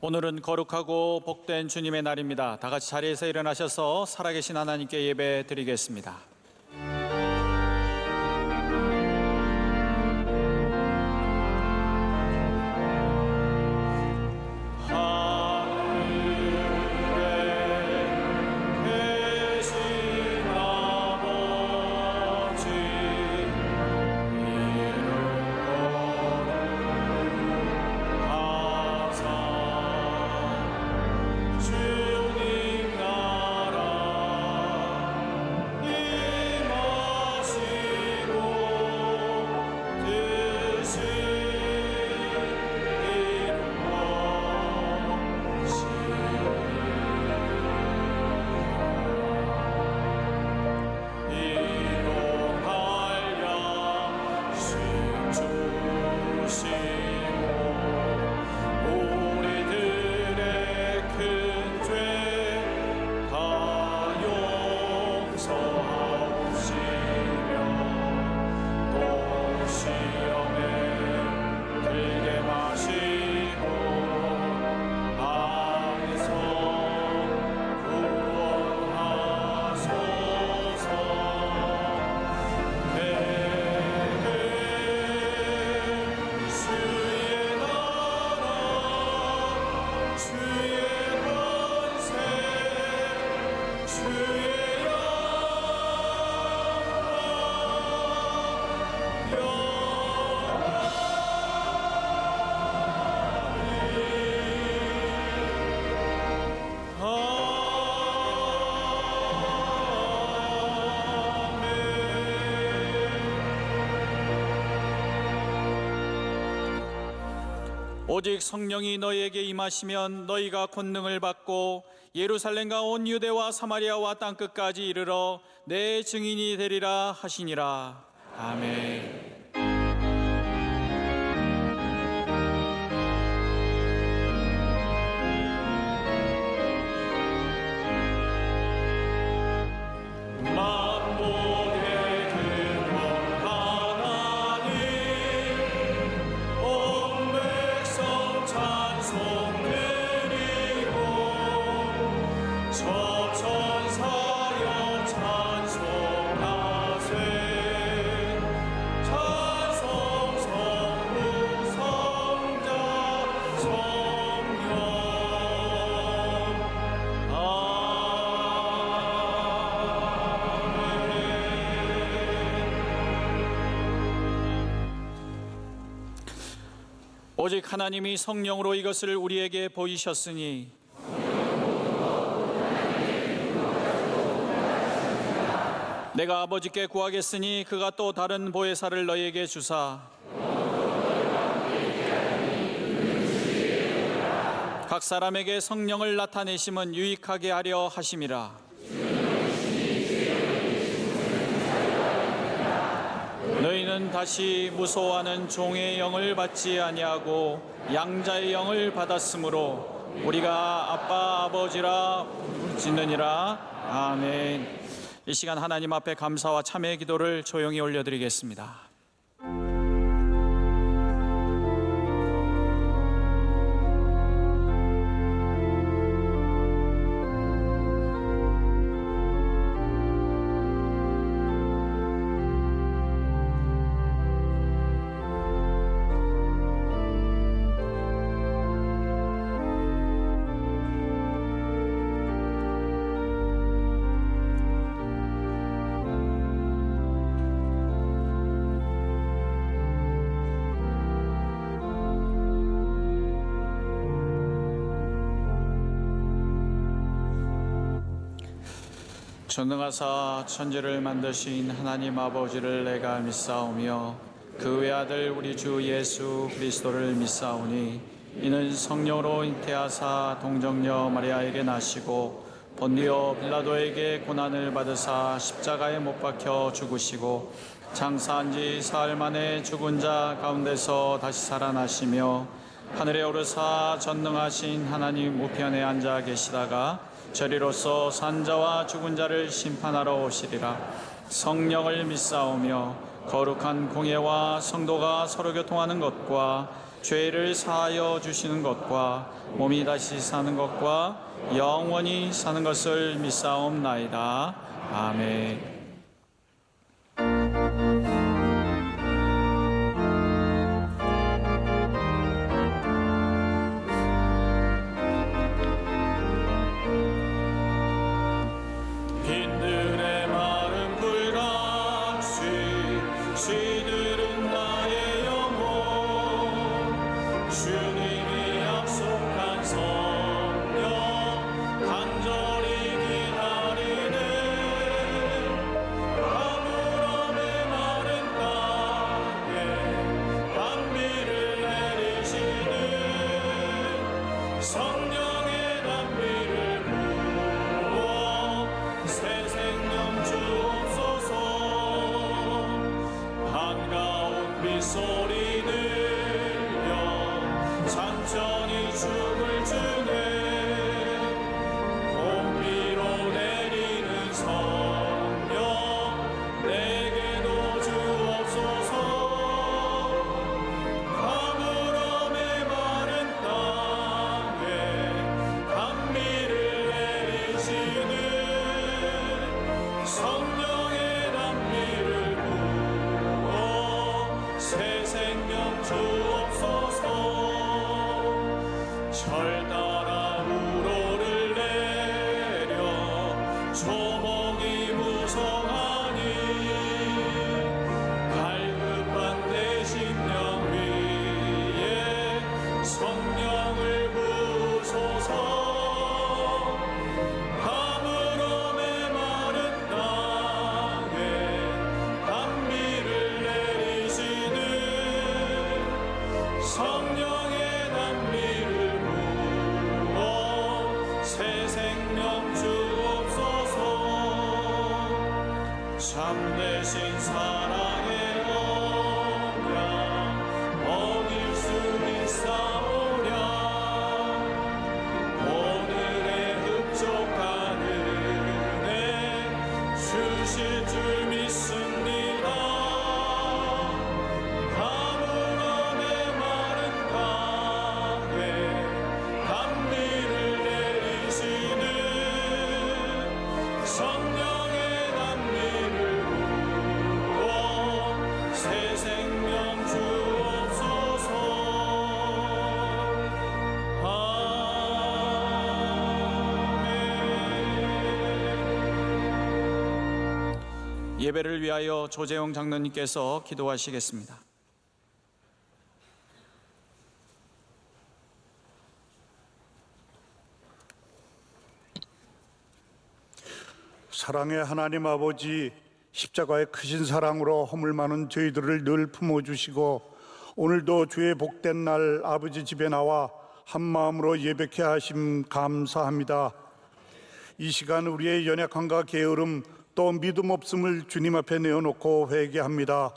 오늘은 거룩하고 복된 주님의 날입니다. 다 같이 자리에서 일어나셔서 살아계신 하나님께 예배 드리겠습니다. 오직 성령이 너희에게 임하시면 너희가 권능을 받고 예루살렘과 온 유대와 사마리아와 땅끝까지 이르러 내 증인이 되리라 하시니라. 아멘. 오직 하나님이 성령으로 이것을 우리에게 보이셨으니 내가 아버지께 구하겠으니 그가 또 다른 보혜사를 너희에게 주사 각 사람에게 성령을 나타내심은 유익하게 하려 하심이라. 너희는 다시 무소하는 종의 영을 받지 아니하고 양자의 영을 받았으므로 우리가 아빠 아버지라 짓느니라. 아멘. 이 시간 하나님 앞에 감사와 참회의 기도를 조용히 올려드리겠습니다. 전능하사 천지를 만드신 하나님 아버지를 내가 믿사오며 그 외아들 우리 주 예수 그리스도를 믿사오니 이는 성령으로 잉태하사 동정녀 마리아에게 나시고 본디오 빌라도에게 고난을 받으사 십자가에 못 박혀 죽으시고 장사한 지 사흘 만에 죽은 자 가운데서 다시 살아나시며 하늘에 오르사 전능하신 하나님 우편에 앉아 계시다가 저리로서 산자와 죽은 자를 심판하러 오시리라. 성령을 믿사오며 거룩한 공예와 성도가 서로 교통하는 것과 죄를 사하여 주시는 것과 몸이 다시 사는 것과 영원히 사는 것을 믿사옵나이다. 아멘. 빈들의 마른 불같이 시들은 나의 영혼 주님이 약속한 성령 간절히 기다리네 가물함의 마른 땅에 단비를 내리시는 성령의 단비를 부어 새 생명 주옵소서 한가운 빗소리 들려 천천히 춤을 추네 공비로 내리는 성령 내게도 주옵소서 가물함의 마른 땅에 단비를 내리시는 성령의 단비를 부어 새 생명 주옵소서 절 따라 우로를 내려 조목이 무성하니 갈급한 내 심령 위에 성령을 부으소서 가물함의 마른 땅에 단비를 내리시는 성령의 단비를 부어 새 생명 주옵소서 참되신 사랑의 언약 어길 수 있사오랴 오늘의 흡족한 은혜 주실 줄 믿습니다 가물함의 마른 땅에 단비를 내리시는 성령의 단비를 부어 새 생명 주옵소서 아멘. 예배를 위하여 조재용 장로님께서 기도하시겠습니다. 사랑의 하나님 아버지, 십자가의 크신 사랑으로 허물 많은 저희들을 늘 품어주시고 오늘도 주의 복된 날 아버지 집에 나와 한 마음으로 예배케 하심 감사합니다. 이 시간 우리의 연약함과 게으름 또 믿음 없음을 주님 앞에 내어놓고 회개합니다.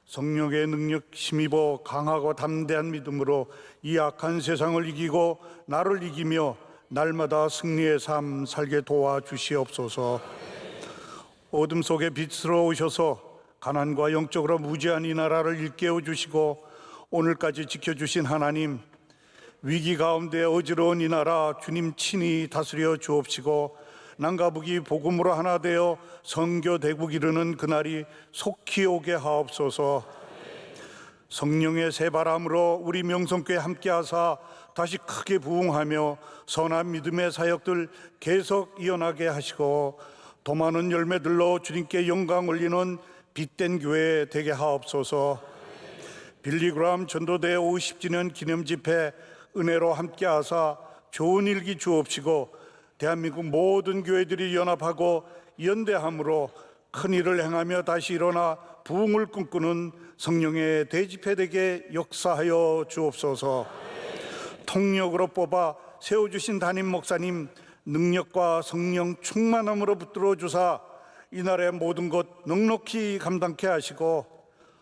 성령의 능력 힘입어 강하고 담대한 믿음으로 이 악한 세상을 이기고 나를 이기며 날마다 승리의 삶 살게 도와주시옵소서. 어둠 속에 빛으로 오셔서 가난과 영적으로 무지한 이 나라를 일깨워 주시고 오늘까지 지켜주신 하나님, 위기 가운데 어지러운 이 나라 주님 친히 다스려 주옵시고 남과 북이 복음으로 하나 되어 선교 대국 이르는 그날이 속히 오게 하옵소서. 성령의 새바람으로 우리 명성교회 함께하사 다시 크게 부흥하며 선한 믿음의 사역들 계속 이어나게 하시고 더 많은 열매들로 주님께 영광 올리는 빛된 교회 되게 하옵소서. 빌리그람 전도대 50주년 기념 집회 은혜로 함께하사 좋은 일기 주옵시고 대한민국 모든 교회들이 연합하고 연대함으로 큰 일을 행하며 다시 일어나 부흥을 꿈꾸는 성령의 대집회되게 역사하여 주옵소서. 통역으로 뽑아 세워주신 담임 목사님 능력과 성령 충만함으로 붙들어 주사 이 나라의 모든 것 넉넉히 감당케 하시고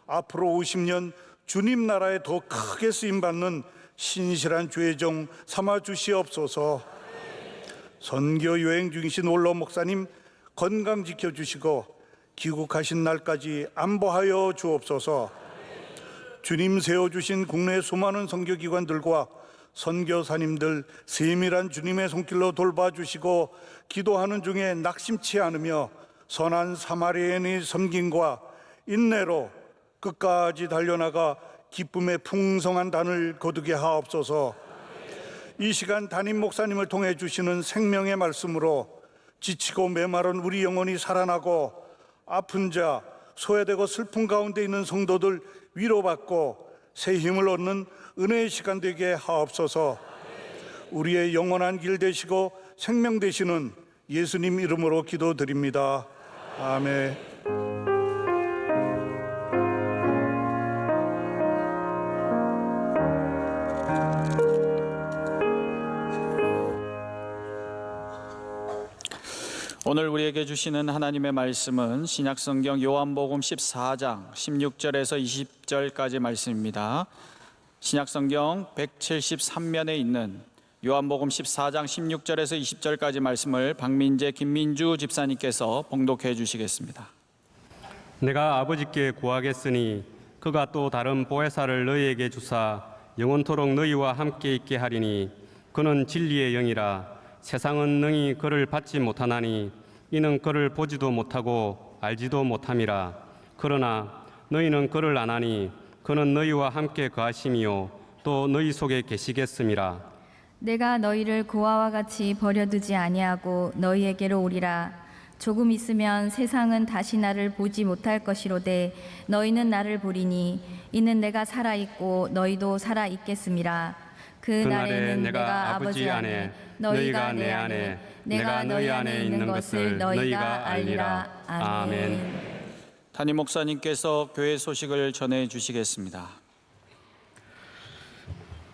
앞으로 50년 주님 나라에 더 크게 쓰임받는 신실한 주의 종 삼아 주시옵소서. 선교 여행 중이신 원로 목사님 건강 지켜주시고 귀국하신 날까지 안보하여 주옵소서. 주님 세워주신 국내 수많은 선교기관들과 선교사님들 세밀한 주님의 손길로 돌봐주시고 기도하는 중에 낙심치 않으며 선한 사마리아인의 섬김과 인내로 끝까지 달려나가 기쁨의 풍성한 단을 거두게 하옵소서. 이 시간 담임 목사님을 통해 주시는 생명의 말씀으로 지치고 메마른 우리 영혼이 살아나고 아픈 자, 소외되고 슬픔 가운데 있는 성도들 위로받고 새 힘을 얻는 은혜의 시간 되게 하옵소서. 우리의 영원한 길 되시고 생명 되시는 예수님 이름으로 기도드립니다. 아멘. 오늘 우리에게 주시는 하나님의 말씀은 신약성경 요한복음 14장 16절에서 20절까지 말씀입니다. 신약성경 173면에 있는 요한복음 14장 16절에서 20절까지 말씀을 박민재 김민주 집사님께서 봉독해 주시겠습니다. 내가 아버지께 구하겠으니 그가 또 다른 보혜사를 너희에게 주사 영원토록 너희와 함께 있게 하리니 그는 진리의 영이라. 세상은 능히 그를 받지 못하나니 이는 그를 보지도 못하고 알지도 못함이라. 그러나 너희는 그를 아나니 그는 너희와 함께 거하심이요 또 너희 속에 계시겠음이라. 내가 너희를 고아와 같이 버려두지 아니하고 너희에게로 오리라. 조금 있으면 세상은 다시 나를 보지 못할 것이로되 너희는 나를 보리니 이는 내가 살아있고 너희도 살아있겠음이라. 그 날에는 내가 아버지 안에 너희가 내 안에 내가 너희 안에 있는 것을 너희가 알리라. 아멘. 담임 목사님께서 교회 소식을 전해 주시겠습니다.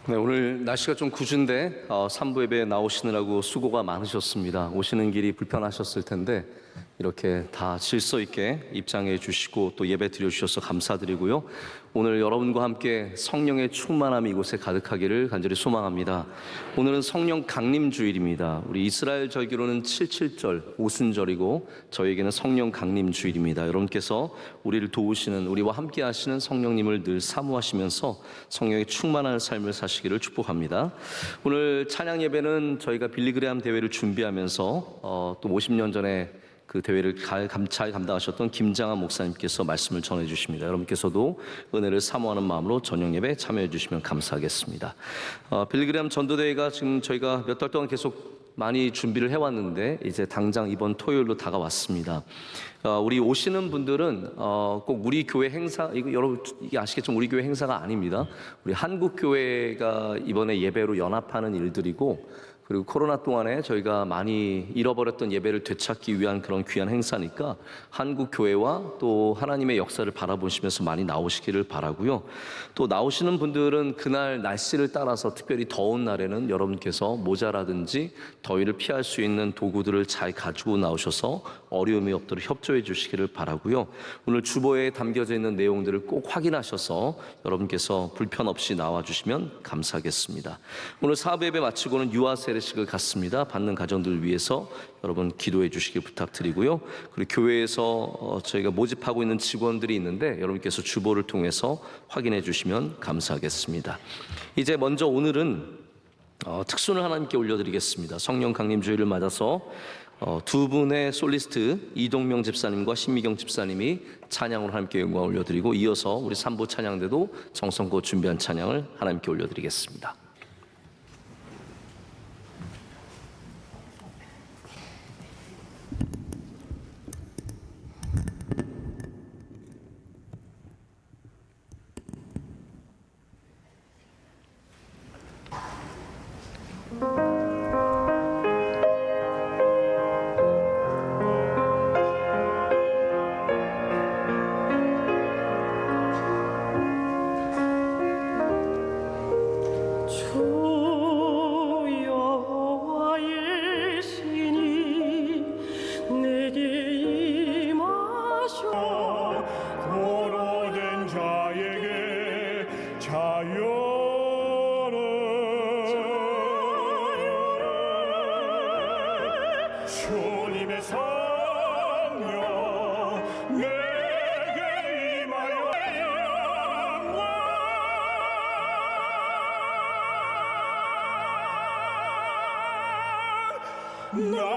네, 오늘 날씨가 좀 궂은데 산부 예배에 나오시느라고 수고가 많으셨습니다. 오시는 길이 불편하셨을 텐데 이렇게 다 질서 있게 입장해 주시고 또 예배 드려주셔서 감사드리고요. 오늘 여러분과 함께 성령의 충만함이 이곳에 가득하기를 간절히 소망합니다. 오늘은 성령 강림 주일입니다. 우리 이스라엘 절기로는 77절 오순절이고 저에게는 성령 강림 주일입니다. 여러분께서 우리를 도우시는, 우리와 함께 하시는 성령님을 늘 사모하시면서 성령의 충만한 삶을 사시기를 축복합니다. 오늘 찬양 예배는 저희가 빌리그레암 대회를 준비하면서 또 50년 전에 그 대회를 잘 감당하셨던 김장한 목사님께서 말씀을 전해 주십니다. 여러분께서도 은혜를 사모하는 마음으로 저녁 예배 참여해 주시면 감사하겠습니다. 빌리그레암 전도대회가 지금 저희가 몇 달 동안 계속 많이 준비를 해왔는데 이제 당장 이번 토요일로 다가왔습니다. 우리 오시는 분들은 꼭 우리 교회 행사, 이거 여러분 이게 아시겠지만 우리 교회 행사가 아닙니다. 우리 한국 교회가 이번에 예배로 연합하는 일들이고, 그리고 코로나 동안에 저희가 많이 잃어버렸던 예배를 되찾기 위한 그런 귀한 행사니까 한국 교회와 또 하나님의 역사를 바라보시면서 많이 나오시기를 바라고요. 또 나오시는 분들은 그날 날씨를 따라서 특별히 더운 날에는 여러분께서 모자라든지 더위를 피할 수 있는 도구들을 잘 가지고 나오셔서 어려움이 없도록 협조해 주시기를 바라고요. 오늘 주보에 담겨져 있는 내용들을 꼭 확인하셔서 여러분께서 불편 없이 나와주시면 감사하겠습니다. 오늘 사부 예배 마치고는 유아 세례식을 갖습니다. 받는 가정들 위해서 여러분 기도해 주시길 부탁드리고요. 그리고 교회에서 저희가 모집하고 있는 직원들이 있는데 여러분께서 주보를 통해서 확인해 주시면 감사하겠습니다. 이제 먼저 오늘은 특순을 하나님께 올려드리겠습니다. 성령 강림 주일을 맞아서 두 분의 솔리스트 이동명 집사님과 신미경 집사님이 찬양으로 하나님께 영광을 올려드리고, 이어서 우리 3부 찬양대도 정성껏 준비한 찬양을 하나님께 올려드리겠습니다. 주의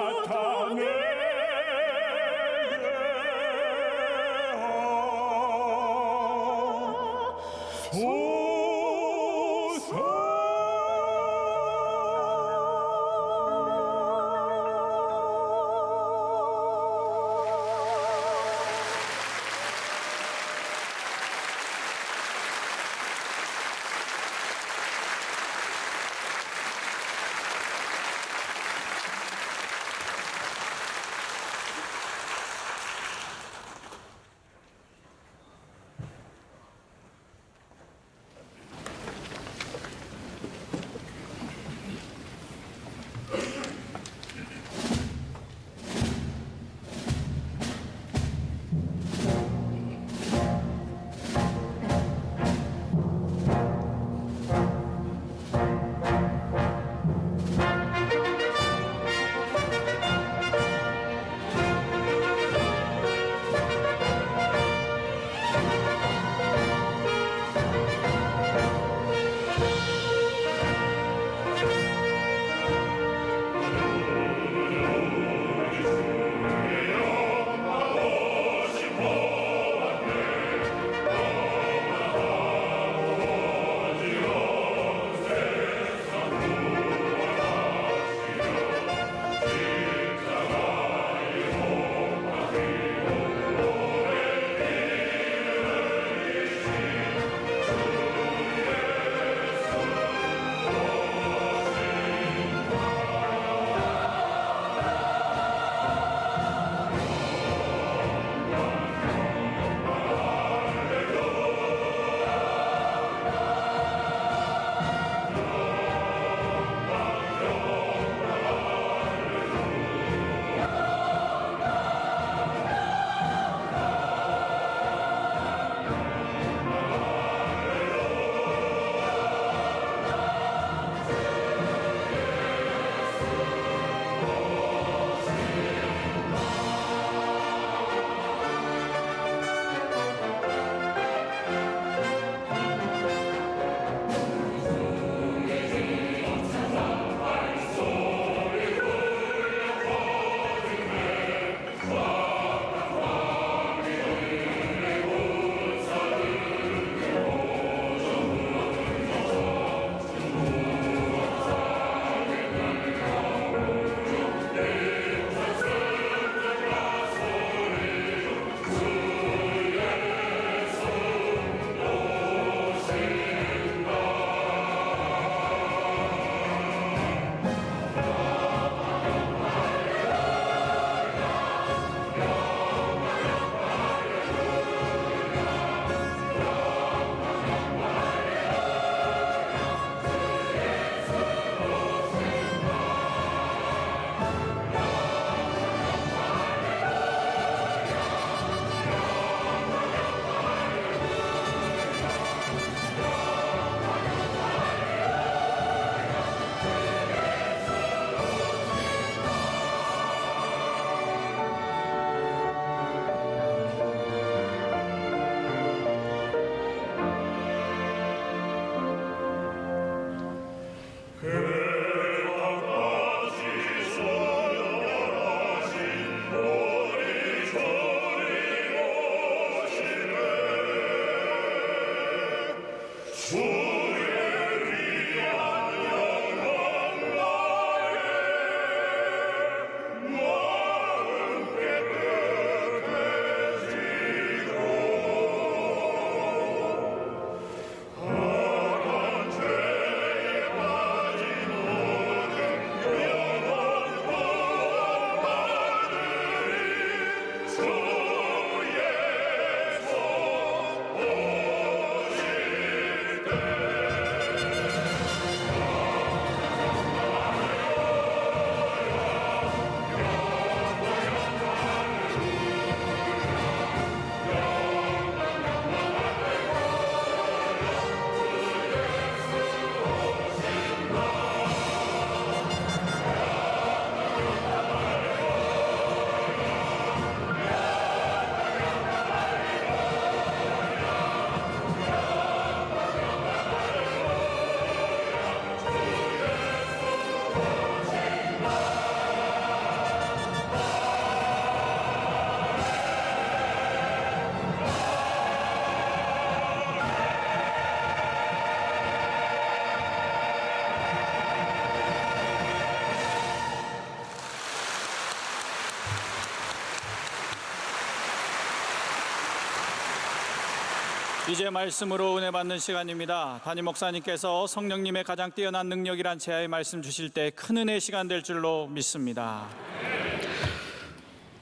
이제 말씀으로 은혜 받는 시간입니다. 담임 목사님께서 성령님의 가장 뛰어난 능력이란 제하의 말씀 주실 때 큰 은혜 시간 될 줄로 믿습니다.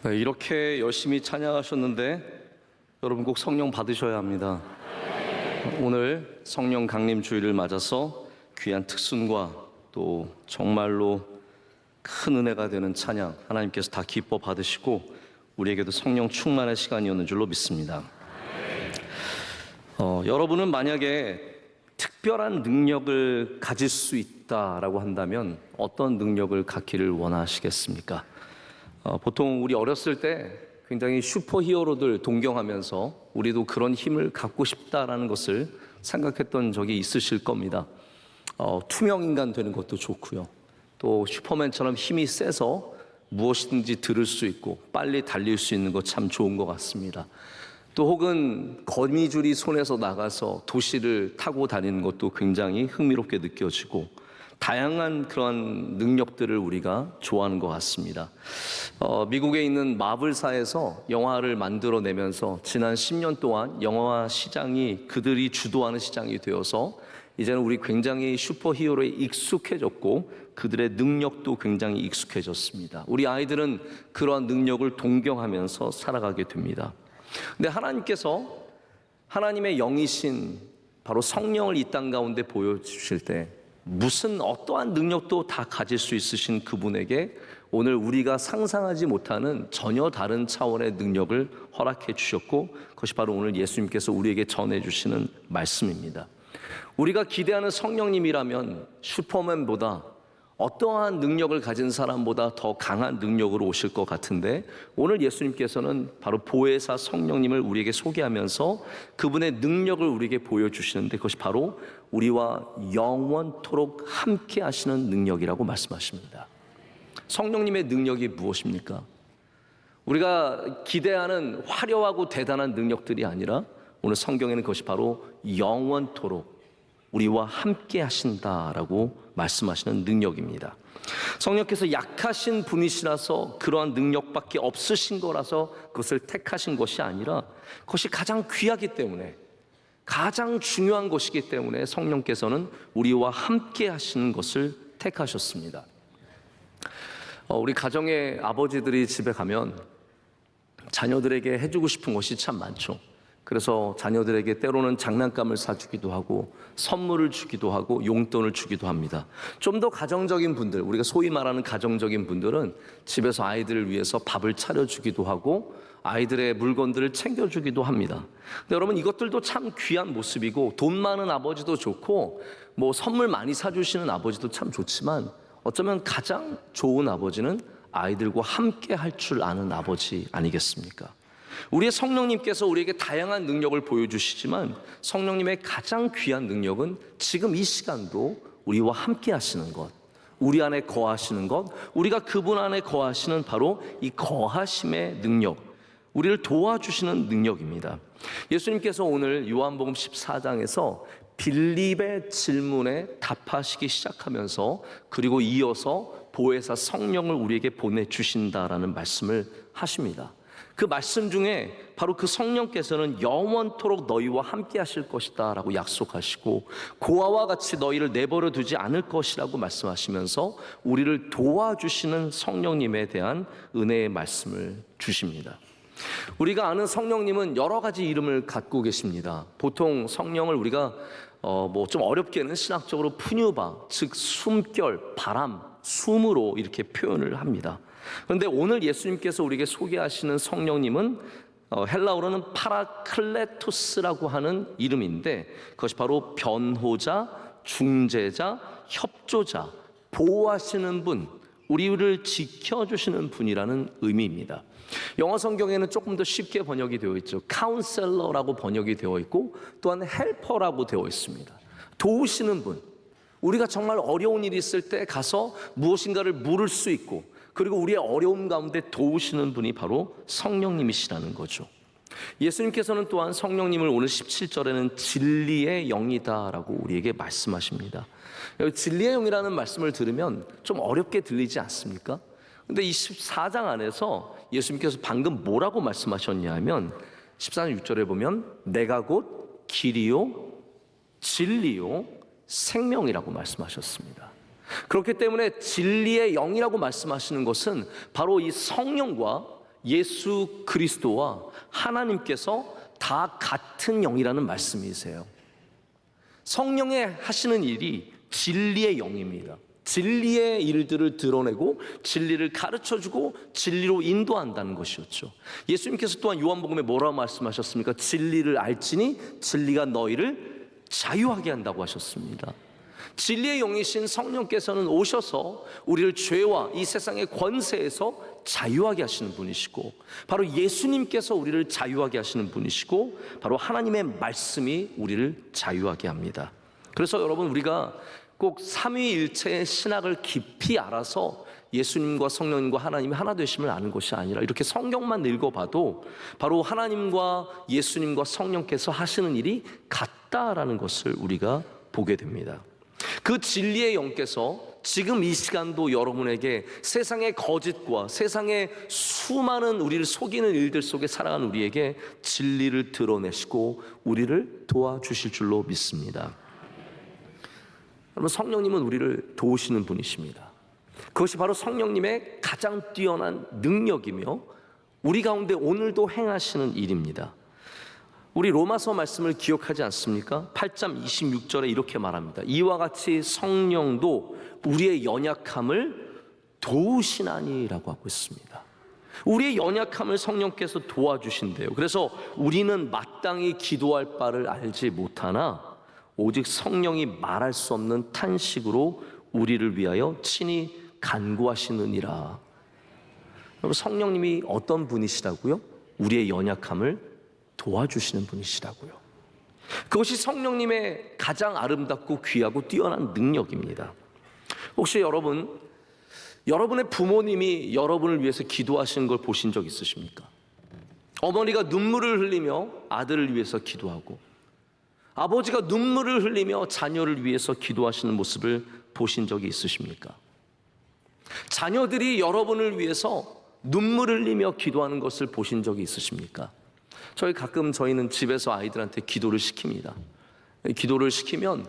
네, 이렇게 열심히 찬양하셨는데 여러분 꼭 성령 받으셔야 합니다. 오늘 성령 강림 주일을 맞아서 귀한 특순과 또 정말로 큰 은혜가 되는 찬양 하나님께서 다 기뻐 받으시고 우리에게도 성령 충만의 시간이었는 줄로 믿습니다. 여러분은 만약에 특별한 능력을 가질 수 있다라고 한다면 어떤 능력을 갖기를 원하시겠습니까? 보통 우리 어렸을 때 굉장히 슈퍼히어로들 동경하면서 우리도 그런 힘을 갖고 싶다라는 것을 생각했던 적이 있으실 겁니다. 투명인간 되는 것도 좋고요. 또 슈퍼맨처럼 힘이 세서 무엇이든지 들을 수 있고 빨리 달릴 수 있는 것 참 좋은 것 같습니다. 또 혹은 거미줄이 손에서 나가서 도시를 타고 다니는 것도 굉장히 흥미롭게 느껴지고 다양한 그런 능력들을 우리가 좋아하는 것 같습니다. 미국에 있는 마블사에서 영화를 만들어내면서 지난 10년 동안 영화 시장이 그들이 주도하는 시장이 되어서 이제는 우리 굉장히 슈퍼히어로에 익숙해졌고 그들의 능력도 굉장히 익숙해졌습니다. 우리 아이들은 그러한 능력을 동경하면서 살아가게 됩니다. 근데 하나님께서 하나님의 영이신 바로 성령을 이 땅 가운데 보여주실 때 무슨 어떠한 능력도 다 가질 수 있으신 그분에게 오늘 우리가 상상하지 못하는 전혀 다른 차원의 능력을 허락해 주셨고 그것이 바로 오늘 예수님께서 우리에게 전해주시는 말씀입니다. 우리가 기대하는 성령님이라면 슈퍼맨보다 어떠한 능력을 가진 사람보다 더 강한 능력으로 오실 것 같은데 오늘 예수님께서는 바로 보혜사 성령님을 우리에게 소개하면서 그분의 능력을 우리에게 보여주시는데 그것이 바로 우리와 영원토록 함께 하시는 능력이라고 말씀하십니다. 성령님의 능력이 무엇입니까? 우리가 기대하는 화려하고 대단한 능력들이 아니라 오늘 성경에는 그것이 바로 영원토록 우리와 함께 하신다라고 말씀하시는 능력입니다. 성령께서 약하신 분이시라서 그러한 능력밖에 없으신 거라서 그것을 택하신 것이 아니라 그것이 가장 귀하기 때문에 가장 중요한 것이기 때문에 성령께서는 우리와 함께 하시는 것을 택하셨습니다. 우리 가정의 아버지들이 집에 가면 자녀들에게 해주고 싶은 것이 참 많죠. 그래서 자녀들에게 때로는 장난감을 사주기도 하고 선물을 주기도 하고 용돈을 주기도 합니다. 좀 더 가정적인 분들, 우리가 소위 말하는 가정적인 분들은 집에서 아이들을 위해서 밥을 차려주기도 하고 아이들의 물건들을 챙겨주기도 합니다. 근데 여러분 이것들도 참 귀한 모습이고 돈 많은 아버지도 좋고 뭐 선물 많이 사주시는 아버지도 참 좋지만 어쩌면 가장 좋은 아버지는 아이들과 함께 할 줄 아는 아버지 아니겠습니까? 우리의 성령님께서 우리에게 다양한 능력을 보여주시지만 성령님의 가장 귀한 능력은 지금 이 시간도 우리와 함께 하시는 것, 우리 안에 거하시는 것, 우리가 그분 안에 거하시는 바로 이 거하심의 능력, 우리를 도와주시는 능력입니다. 예수님께서 오늘 요한복음 14장에서 빌립의 질문에 답하시기 시작하면서 그리고 이어서 보혜사 성령을 우리에게 보내주신다라는 말씀을 하십니다. 그 말씀 중에 바로 그 성령께서는 영원토록 너희와 함께 하실 것이다 라고 약속하시고 고아와 같이 너희를 내버려 두지 않을 것이라고 말씀하시면서 우리를 도와주시는 성령님에 대한 은혜의 말씀을 주십니다. 우리가 아는 성령님은 여러 가지 이름을 갖고 계십니다. 보통 성령을 우리가 뭐 좀 어렵게는 신학적으로 푸뉴바, 즉 숨결, 바람, 숨으로 이렇게 표현을 합니다. 그런데 오늘 예수님께서 우리에게 소개하시는 성령님은 헬라어로는 파라클레토스라고 하는 이름인데 그것이 바로 변호자, 중재자, 협조자, 보호하시는 분, 우리를 지켜주시는 분이라는 의미입니다. 영어 성경에는 조금 더 쉽게 번역이 되어 있죠. 카운셀러라고 번역이 되어 있고 또한 헬퍼라고 되어 있습니다. 도우시는 분, 우리가 정말 어려운 일이 있을 때 가서 무엇인가를 물을 수 있고 그리고 우리의 어려움 가운데 도우시는 분이 바로 성령님이시라는 거죠. 예수님께서는 또한 성령님을 오늘 17절에는 진리의 영이다라고 우리에게 말씀하십니다. 여기 진리의 영이라는 말씀을 들으면 좀 어렵게 들리지 않습니까? 근데 이 14장 안에서 예수님께서 방금 뭐라고 말씀하셨냐 하면 14장 6절에 보면 내가 곧 길이요 진리요 생명이라고 말씀하셨습니다. 그렇기 때문에 진리의 영이라고 말씀하시는 것은 바로 이 성령과 예수 그리스도와 하나님께서 다 같은 영이라는 말씀이세요. 성령의 하시는 일이 진리의 영입니다. 진리의 일들을 드러내고 진리를 가르쳐주고 진리로 인도한다는 것이었죠. 예수님께서 또한 요한복음에 뭐라고 말씀하셨습니까? 진리를 알지니 진리가 너희를 자유하게 한다고 하셨습니다. 진리의 영이신 성령께서는 오셔서 우리를 죄와 이 세상의 권세에서 자유하게 하시는 분이시고, 바로 예수님께서 우리를 자유하게 하시는 분이시고, 바로 하나님의 말씀이 우리를 자유하게 합니다. 그래서 여러분, 우리가 꼭 삼위일체의 신학을 깊이 알아서 예수님과 성령님과 하나님이 하나 되심을 아는 것이 아니라 이렇게 성경만 읽어봐도 바로 하나님과 예수님과 성령께서 하시는 일이 같다라는 것을 우리가 보게 됩니다. 그 진리의 영께서 지금 이 시간도 여러분에게 세상의 거짓과 세상의 수많은 우리를 속이는 일들 속에 살아가는 우리에게 진리를 드러내시고 우리를 도와주실 줄로 믿습니다. 여러분, 성령님은 우리를 도우시는 분이십니다. 그것이 바로 성령님의 가장 뛰어난 능력이며 우리 가운데 오늘도 행하시는 일입니다. 우리 로마서 말씀을 기억하지 않습니까? 8장 26절에 이렇게 말합니다. 이와 같이 성령도 우리의 연약함을 도우시나니라고 하고 있습니다. 우리의 연약함을 성령께서 도와주신대요. 그래서 우리는 마땅히 기도할 바를 알지 못하나 오직 성령이 말할 수 없는 탄식으로 우리를 위하여 친히 간구하시느니라. 여러분, 성령님이 어떤 분이시라고요? 우리의 연약함을 도와주시는 분이시라고요. 그것이 성령님의 가장 아름답고 귀하고 뛰어난 능력입니다. 혹시 여러분의 부모님이 여러분을 위해서 기도하시는 걸 보신 적 있으십니까? 어머니가 눈물을 흘리며 아들을 위해서 기도하고 아버지가 눈물을 흘리며 자녀를 위해서 기도하시는 모습을 보신 적이 있으십니까? 자녀들이 여러분을 위해서 눈물을 흘리며 기도하는 것을 보신 적이 있으십니까? 저희는 집에서 아이들한테 기도를 시킵니다. 기도를 시키면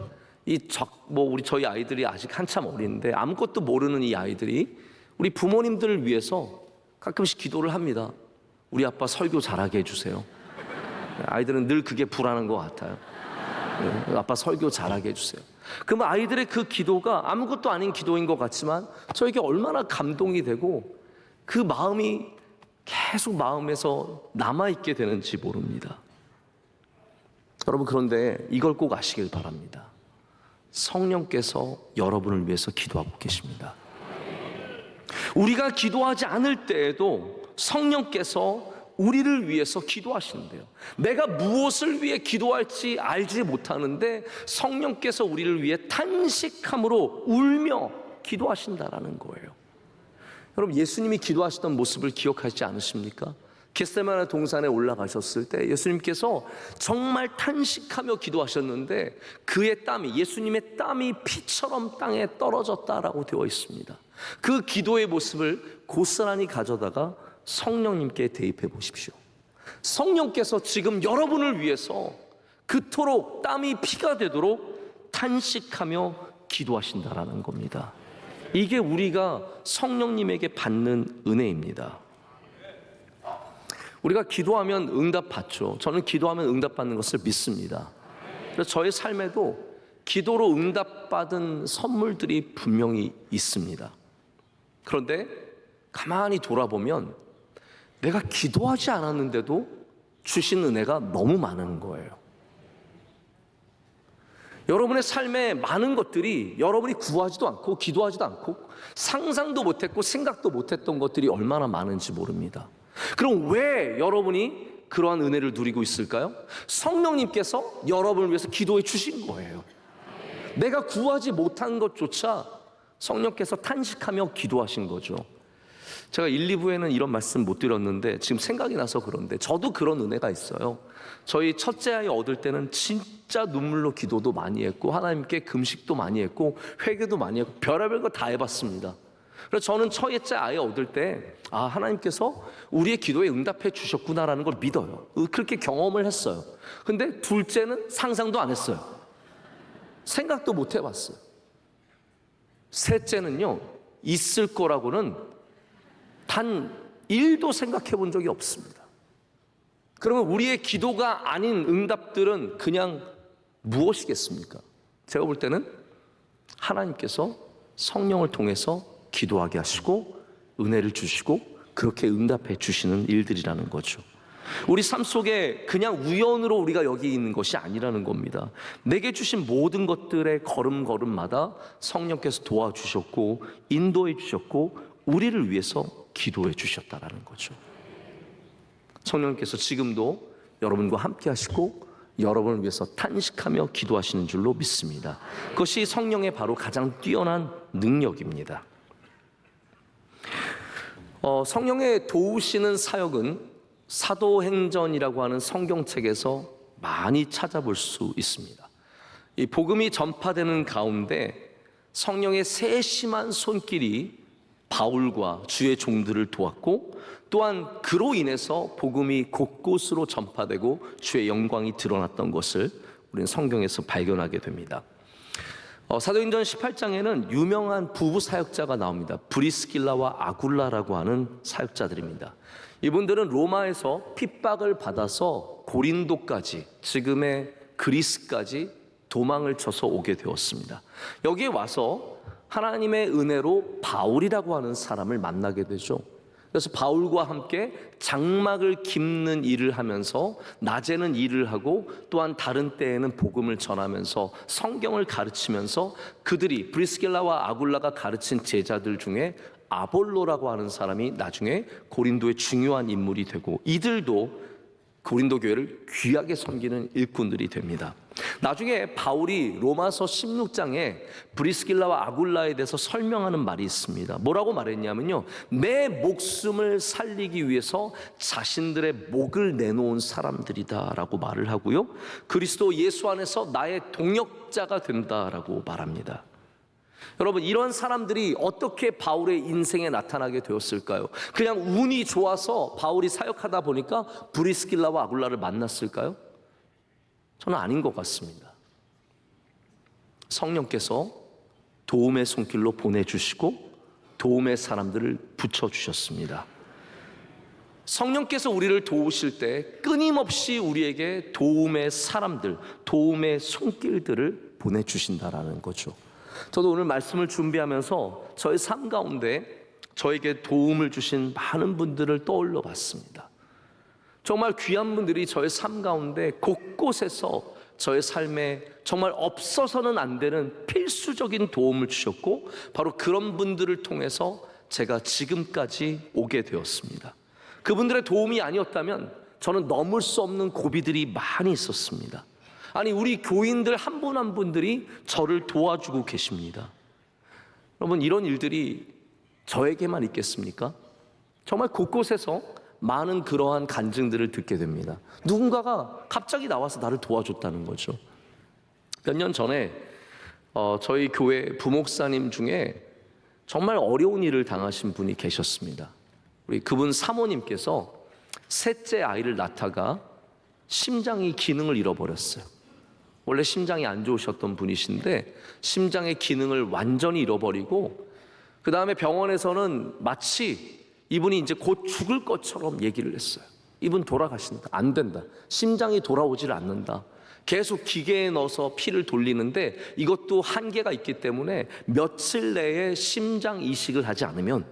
저희 아이들이 아직 한참 어린데 아무것도 모르는 이 아이들이 우리 부모님들을 위해서 가끔씩 기도를 합니다. 우리 아빠 설교 잘하게 해주세요. 아이들은 늘 그게 불안한 것 같아요. 아빠 설교 잘하게 해주세요. 그러면 아이들의 그 기도가 아무것도 아닌 기도인 것 같지만 저에게 얼마나 감동이 되고 그 마음이 계속 마음에서 남아있게 되는지 모릅니다. 여러분, 그런데 이걸 꼭 아시길 바랍니다. 성령께서 여러분을 위해서 기도하고 계십니다. 우리가 기도하지 않을 때에도 성령께서 우리를 위해서 기도하시는데요. 내가 무엇을 위해 기도할지 알지 못하는데 성령께서 우리를 위해 탄식함으로 울며 기도하신다라는 거예요. 여러분, 예수님이 기도하시던 모습을 기억하시지 않으십니까? 겟세마네 동산에 올라가셨을 때 예수님께서 정말 탄식하며 기도하셨는데 그의 땀이, 예수님의 땀이 피처럼 땅에 떨어졌다라고 되어 있습니다. 그 기도의 모습을 고스란히 가져다가 성령님께 대입해 보십시오. 성령께서 지금 여러분을 위해서 그토록 땀이 피가 되도록 탄식하며 기도하신다라는 겁니다. 이게 우리가 성령님에게 받는 은혜입니다. 우리가 기도하면 응답받죠. 저는 기도하면 응답받는 것을 믿습니다. 그래서 저의 삶에도 기도로 응답받은 선물들이 분명히 있습니다. 그런데 가만히 돌아보면 내가 기도하지 않았는데도 주신 은혜가 너무 많은 거예요. 여러분의 삶에 많은 것들이 여러분이 구하지도 않고 기도하지도 않고 상상도 못했고 생각도 못했던 것들이 얼마나 많은지 모릅니다. 그럼 왜 여러분이 그러한 은혜를 누리고 있을까요? 성령님께서 여러분을 위해서 기도해 주신 거예요. 내가 구하지 못한 것조차 성령께서 탄식하며 기도하신 거죠. 제가 1, 2부에는 이런 말씀 못 드렸는데 지금 생각이 나서 그런데 저도 그런 은혜가 있어요. 저희 첫째 아이 얻을 때는 진짜 눈물로 기도도 많이 했고 하나님께 금식도 많이 했고 회개도 많이 했고 별의별 거 다 해봤습니다. 그래서 저는 첫째 아이 얻을 때 하나님께서 우리의 기도에 응답해 주셨구나라는 걸 믿어요. 그렇게 경험을 했어요. 근데 둘째는 상상도 안 했어요. 생각도 못 해봤어요. 셋째는요, 있을 거라고는 단 1도 생각해 본 적이 없습니다. 그러면 우리의 기도가 아닌 응답들은 그냥 무엇이겠습니까? 제가 볼 때는 하나님께서 성령을 통해서 기도하게 하시고 은혜를 주시고 그렇게 응답해 주시는 일들이라는 거죠. 우리 삶 속에 그냥 우연으로 우리가 여기 있는 것이 아니라는 겁니다. 내게 주신 모든 것들의 걸음걸음마다 성령께서 도와주셨고 인도해 주셨고 우리를 위해서 기도해 주셨다라는 거죠. 성령께서 지금도 여러분과 함께 하시고 여러분을 위해서 탄식하며 기도하시는 줄로 믿습니다. 그것이 성령의 바로 가장 뛰어난 능력입니다. 성령의 도우시는 사역은 사도행전이라고 하는 성경책에서 많이 찾아볼 수 있습니다. 이 복음이 전파되는 가운데 성령의 세심한 손길이 바울과 주의 종들을 도왔고 또한 그로 인해서 복음이 곳곳으로 전파되고 주의 영광이 드러났던 것을 우리는 성경에서 발견하게 됩니다. 사도행전 18장에는 유명한 부부 사역자가 나옵니다. 브리스길라와 아굴라라고 하는 사역자들입니다. 이분들은 로마에서 핍박을 받아서 고린도까지, 지금의 그리스까지 도망을 쳐서 오게 되었습니다. 여기에 와서 하나님의 은혜로 바울이라고 하는 사람을 만나게 되죠. 그래서 바울과 함께 장막을 깁는 일을 하면서 낮에는 일을 하고 또한 다른 때에는 복음을 전하면서 성경을 가르치면서 그들이 브리스길라와 아굴라가 가르친 제자들 중에 아볼로라고 하는 사람이 나중에 고린도의 중요한 인물이 되고 이들도 고린도 교회를 귀하게 섬기는 일꾼들이 됩니다. 나중에 바울이 로마서 16장에 브리스길라와 아굴라에 대해서 설명하는 말이 있습니다. 뭐라고 말했냐면요, 내 목숨을 살리기 위해서 자신들의 목을 내놓은 사람들이다라고 말을 하고요, 그리스도 예수 안에서 나의 동역자가 된다라고 말합니다. 여러분, 이런 사람들이 어떻게 바울의 인생에 나타나게 되었을까요? 그냥 운이 좋아서 바울이 사역하다 보니까 브리스길라와 아굴라를 만났을까요? 저는 아닌 것 같습니다. 성령께서 도움의 손길로 보내주시고 도움의 사람들을 붙여주셨습니다. 성령께서 우리를 도우실 때 끊임없이 우리에게 도움의 사람들, 도움의 손길들을 보내주신다라는 거죠. 저도 오늘 말씀을 준비하면서 저의 삶 가운데 저에게 도움을 주신 많은 분들을 떠올려 봤습니다. 정말 귀한 분들이 저의 삶 가운데 곳곳에서 저의 삶에 정말 없어서는 안 되는 필수적인 도움을 주셨고 바로 그런 분들을 통해서 제가 지금까지 오게 되었습니다. 그분들의 도움이 아니었다면 저는 넘을 수 없는 고비들이 많이 있었습니다. 아니, 우리 교인들 한 분 한 분들이 저를 도와주고 계십니다. 여러분, 이런 일들이 저에게만 있겠습니까? 정말 곳곳에서 많은 그러한 간증들을 듣게 됩니다. 누군가가 갑자기 나와서 나를 도와줬다는 거죠. 몇 년 전에 저희 교회 부목사님 중에 정말 어려운 일을 당하신 분이 계셨습니다. 우리 그분 사모님께서 셋째 아이를 낳다가 심장이 기능을 잃어버렸어요. 원래 심장이 안 좋으셨던 분이신데 심장의 기능을 완전히 잃어버리고 그 다음에 병원에서는 마치 이분이 이제 곧 죽을 것처럼 얘기를 했어요. 이분 돌아가신다. 안 된다. 심장이 돌아오질 않는다. 계속 기계에 넣어서 피를 돌리는데 이것도 한계가 있기 때문에 며칠 내에 심장 이식을 하지 않으면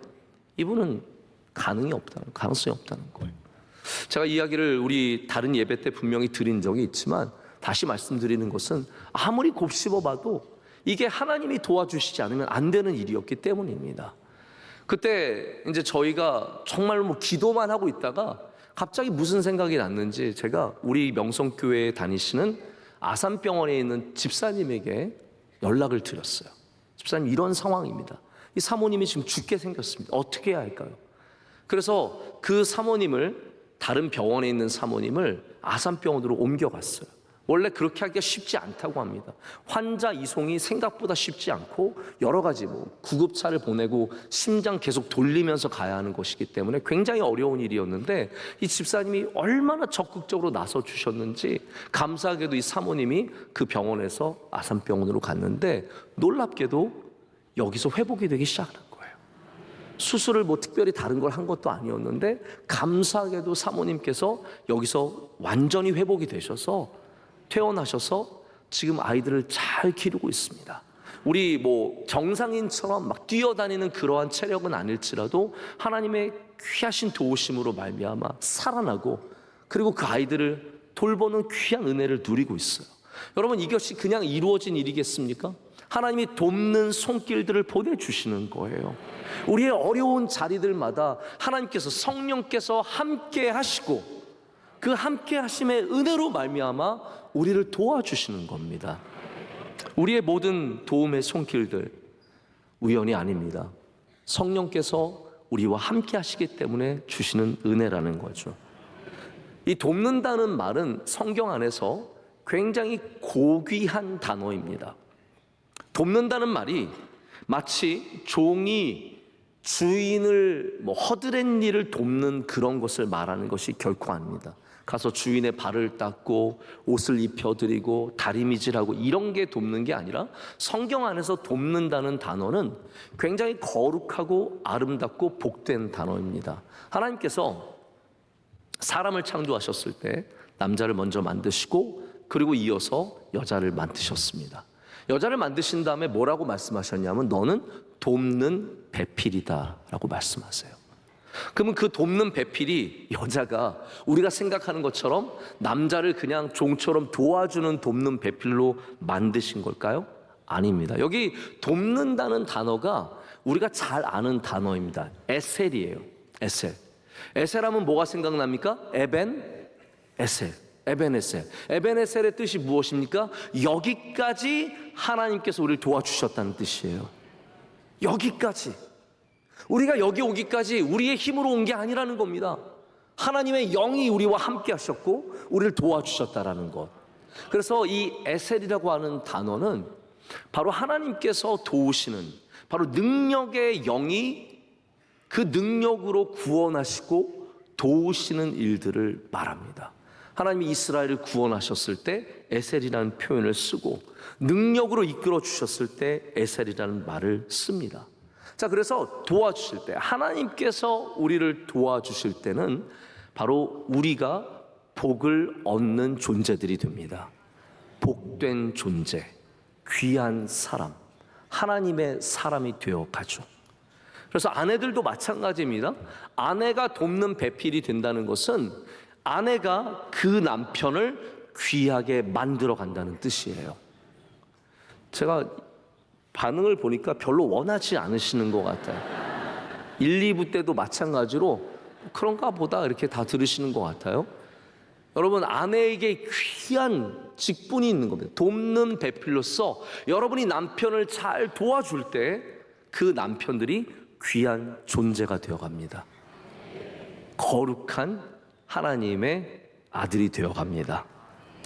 이분은 가능성이 없다는 거예요. 제가 이야기를 우리 다른 예배 때 분명히 드린 적이 있지만 다시 말씀드리는 것은 아무리 곱씹어봐도 이게 하나님이 도와주시지 않으면 안 되는 일이었기 때문입니다. 그때 이제 저희가 정말 기도만 하고 있다가 갑자기 무슨 생각이 났는지 제가 우리 명성교회에 다니시는 아산병원에 있는 집사님에게 연락을 드렸어요. 집사님, 이런 상황입니다. 이 사모님이 지금 죽게 생겼습니다. 어떻게 해야 할까요? 그래서 그 사모님을, 다른 병원에 있는 사모님을 아산병원으로 옮겨갔어요. 원래 그렇게 하기가 쉽지 않다고 합니다. 환자 이송이 생각보다 쉽지 않고 여러 가지 구급차를 보내고 심장 계속 돌리면서 가야 하는 것이기 때문에 굉장히 어려운 일이었는데 이 집사님이 얼마나 적극적으로 나서 주셨는지 감사하게도 이 사모님이 그 병원에서 아산병원으로 갔는데 놀랍게도 여기서 회복이 되기 시작하는 거예요. 수술을 특별히 다른 걸 한 것도 아니었는데 감사하게도 사모님께서 여기서 완전히 회복이 되셔서 퇴원하셔서 지금 아이들을 잘 기르고 있습니다. 우리 정상인처럼 막 뛰어다니는 그러한 체력은 아닐지라도 하나님의 귀하신 도우심으로 말미암아 살아나고 그리고 그 아이들을 돌보는 귀한 은혜를 누리고 있어요. 여러분, 이것이 그냥 이루어진 일이겠습니까? 하나님이 돕는 손길들을 보내주시는 거예요. 우리의 어려운 자리들마다 하나님께서 성령께서 함께 하시고 그 함께 하심의 은혜로 말미암아 우리를 도와주시는 겁니다. 우리의 모든 도움의 손길들 우연이 아닙니다. 성령께서 우리와 함께 하시기 때문에 주시는 은혜라는 거죠. 이 돕는다는 말은 성경 안에서 굉장히 고귀한 단어입니다. 돕는다는 말이 마치 종이 주인을 허드렛 일을 돕는 그런 것을 말하는 것이 결코 아닙니다. 가서 주인의 발을 닦고 옷을 입혀드리고 다리미질하고 이런 게 돕는 게 아니라 성경 안에서 돕는다는 단어는 굉장히 거룩하고 아름답고 복된 단어입니다. 하나님께서 사람을 창조하셨을 때 남자를 먼저 만드시고 그리고 이어서 여자를 만드셨습니다. 여자를 만드신 다음에 뭐라고 말씀하셨냐면 너는 돕는 배필이다 라고 말씀하세요. 그러면 그 돕는 배필이 여자가 우리가 생각하는 것처럼 남자를 그냥 종처럼 도와주는 돕는 배필로 만드신 걸까요? 아닙니다. 여기 돕는다는 단어가 우리가 잘 아는 단어입니다. 에셀이에요. 에셀. 에셀하면 뭐가 생각납니까? 에벤에셀. 에벤에셀. 에벤에셀의 뜻이 무엇입니까? 여기까지 하나님께서 우리를 도와주셨다는 뜻이에요. 여기까지. 우리가 여기 오기까지 우리의 힘으로 온 게 아니라는 겁니다. 하나님의 영이 우리와 함께 하셨고 우리를 도와주셨다라는 것. 그래서 이 에셀이라고 하는 단어는 바로 하나님께서 도우시는 바로 능력의 영이 그 능력으로 구원하시고 도우시는 일들을 말합니다. 하나님이 이스라엘을 구원하셨을 때 에셀이라는 표현을 쓰고 능력으로 이끌어 주셨을 때 에셀이라는 말을 씁니다. 자, 그래서 도와주실 때 하나님께서 우리를 도와주실 때는 바로 우리가 복을 얻는 존재들이 됩니다. 복된 존재, 귀한 사람, 하나님의 사람이 되어 가죠. 그래서 아내들도 마찬가지입니다. 아내가 돕는 배필이 된다는 것은 아내가 그 남편을 귀하게 만들어 간다는 뜻이에요. 제가 반응을 보니까 별로 원하지 않으시는 것 같아요. 1, 2부 때도 마찬가지로 그런가 보다 이렇게 다 들으시는 것 같아요. 여러분, 아내에게 귀한 직분이 있는 겁니다. 돕는 배필로서 여러분이 남편을 잘 도와줄 때 그 남편들이 귀한 존재가 되어갑니다. 거룩한 하나님의 아들이 되어갑니다.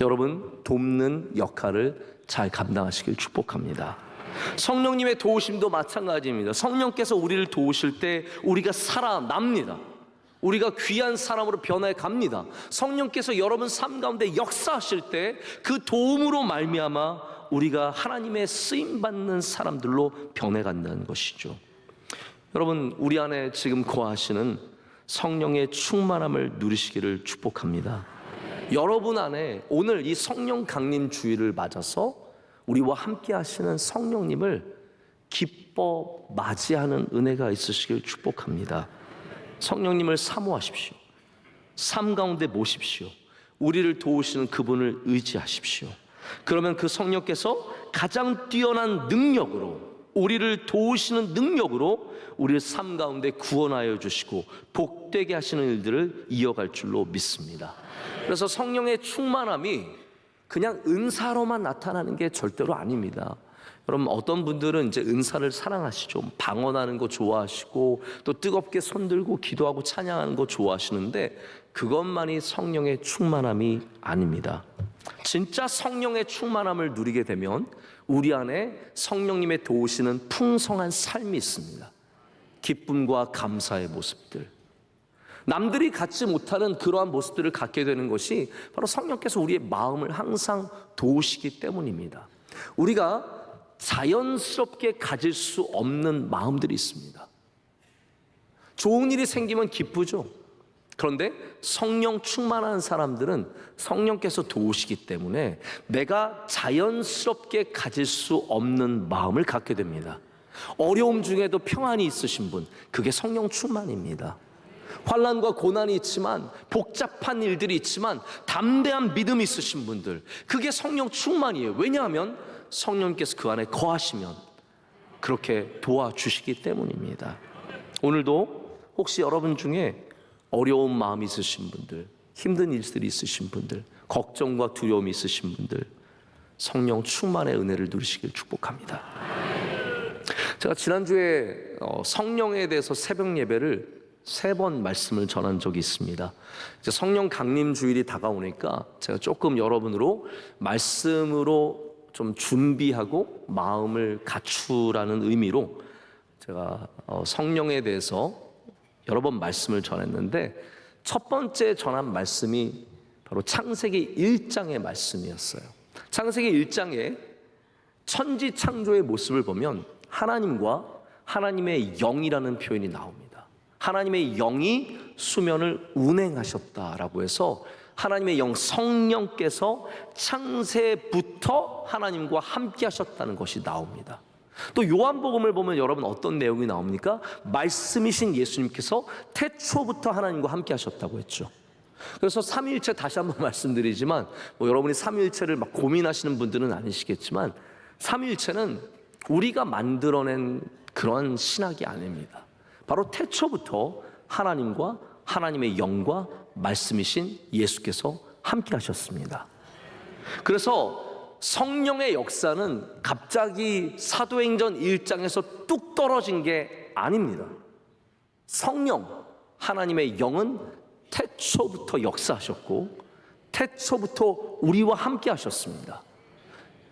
여러분, 돕는 역할을 잘 감당하시길 축복합니다. 성령님의 도우심도 마찬가지입니다. 성령께서 우리를 도우실 때 우리가 살아납니다. 우리가 귀한 사람으로 변해 갑니다. 성령께서 여러분 삶 가운데 역사하실 때 그 도움으로 말미암아 우리가 하나님의 쓰임받는 사람들로 변해간다는 것이죠. 여러분, 우리 안에 지금 거하시는 성령의 충만함을 누리시기를 축복합니다. 여러분 안에 오늘 이 성령 강림 주일을 맞아서 우리와 함께 하시는 성령님을 기뻐 맞이하는 은혜가 있으시길 축복합니다. 성령님을 사모하십시오. 삶 가운데 모십시오. 우리를 도우시는 그분을 의지하십시오. 그러면 그 성령께서 가장 뛰어난 능력으로, 우리를 도우시는 능력으로 우리의 삶 가운데 구원하여 주시고 복되게 하시는 일들을 이어갈 줄로 믿습니다. 그래서 성령의 충만함이 그냥 은사로만 나타나는 게 절대로 아닙니다. 여러분 어떤 분들은 이제 은사를 사랑하시죠. 방언하는 거 좋아하시고 또 뜨겁게 손들고 기도하고 찬양하는 거 좋아하시는데 그것만이 성령의 충만함이 아닙니다. 진짜 성령의 충만함을 누리게 되면 우리 안에 성령님의 도우시는 풍성한 삶이 있습니다. 기쁨과 감사의 모습들, 남들이 갖지 못하는 그러한 모습들을 갖게 되는 것이 바로 성령께서 우리의 마음을 항상 도우시기 때문입니다. 우리가 자연스럽게 가질 수 없는 마음들이 있습니다. 좋은 일이 생기면 기쁘죠. 그런데 성령 충만한 사람들은 성령께서 도우시기 때문에 내가 자연스럽게 가질 수 없는 마음을 갖게 됩니다. 어려움 중에도 평안이 있으신 분, 그게 성령 충만입니다. 환난과 고난이 있지만, 복잡한 일들이 있지만 담대한 믿음이 있으신 분들, 그게 성령 충만이에요. 왜냐하면 성령께서 그 안에 거하시면 그렇게 도와주시기 때문입니다. 오늘도 혹시 여러분 중에 어려운 마음이 있으신 분들, 힘든 일들이 있으신 분들, 걱정과 두려움이 있으신 분들, 성령 충만의 은혜를 누리시길 축복합니다. 제가 지난주에 성령에 대해서 새벽 예배를 3번 말씀을 전한 적이 있습니다. 이제 성령 강림 주일이 다가오니까 제가 조금 여러분으로 말씀으로 좀 준비하고 마음을 갖추라는 의미로 제가 성령에 대해서 여러 번 말씀을 전했는데 첫 번째 전한 말씀이 바로 창세기 1장의 말씀이었어요. 창세기 1장에 천지 창조의 모습을 보면 하나님과 하나님의 영이라는 표현이 나옵니다. 하나님의 영이 수면을 운행하셨다라고 해서 하나님의 영 성령께서 창세부터 하나님과 함께 하셨다는 것이 나옵니다. 또 요한복음을 보면 여러분 어떤 내용이 나옵니까? 말씀이신 예수님께서 태초부터 하나님과 함께 하셨다고 했죠. 그래서 삼위일체 다시 한번 말씀드리지만 여러분이 삼위일체를 막 고민하시는 분들은 아니시겠지만 삼위일체는 우리가 만들어낸 그런 신학이 아닙니다. 바로 태초부터 하나님과 하나님의 영과 말씀이신 예수께서 함께 하셨습니다. 그래서 성령의 역사는 갑자기 사도행전 1장에서 뚝 떨어진 게 아닙니다. 성령, 하나님의 영은 태초부터 역사하셨고 태초부터 우리와 함께 하셨습니다.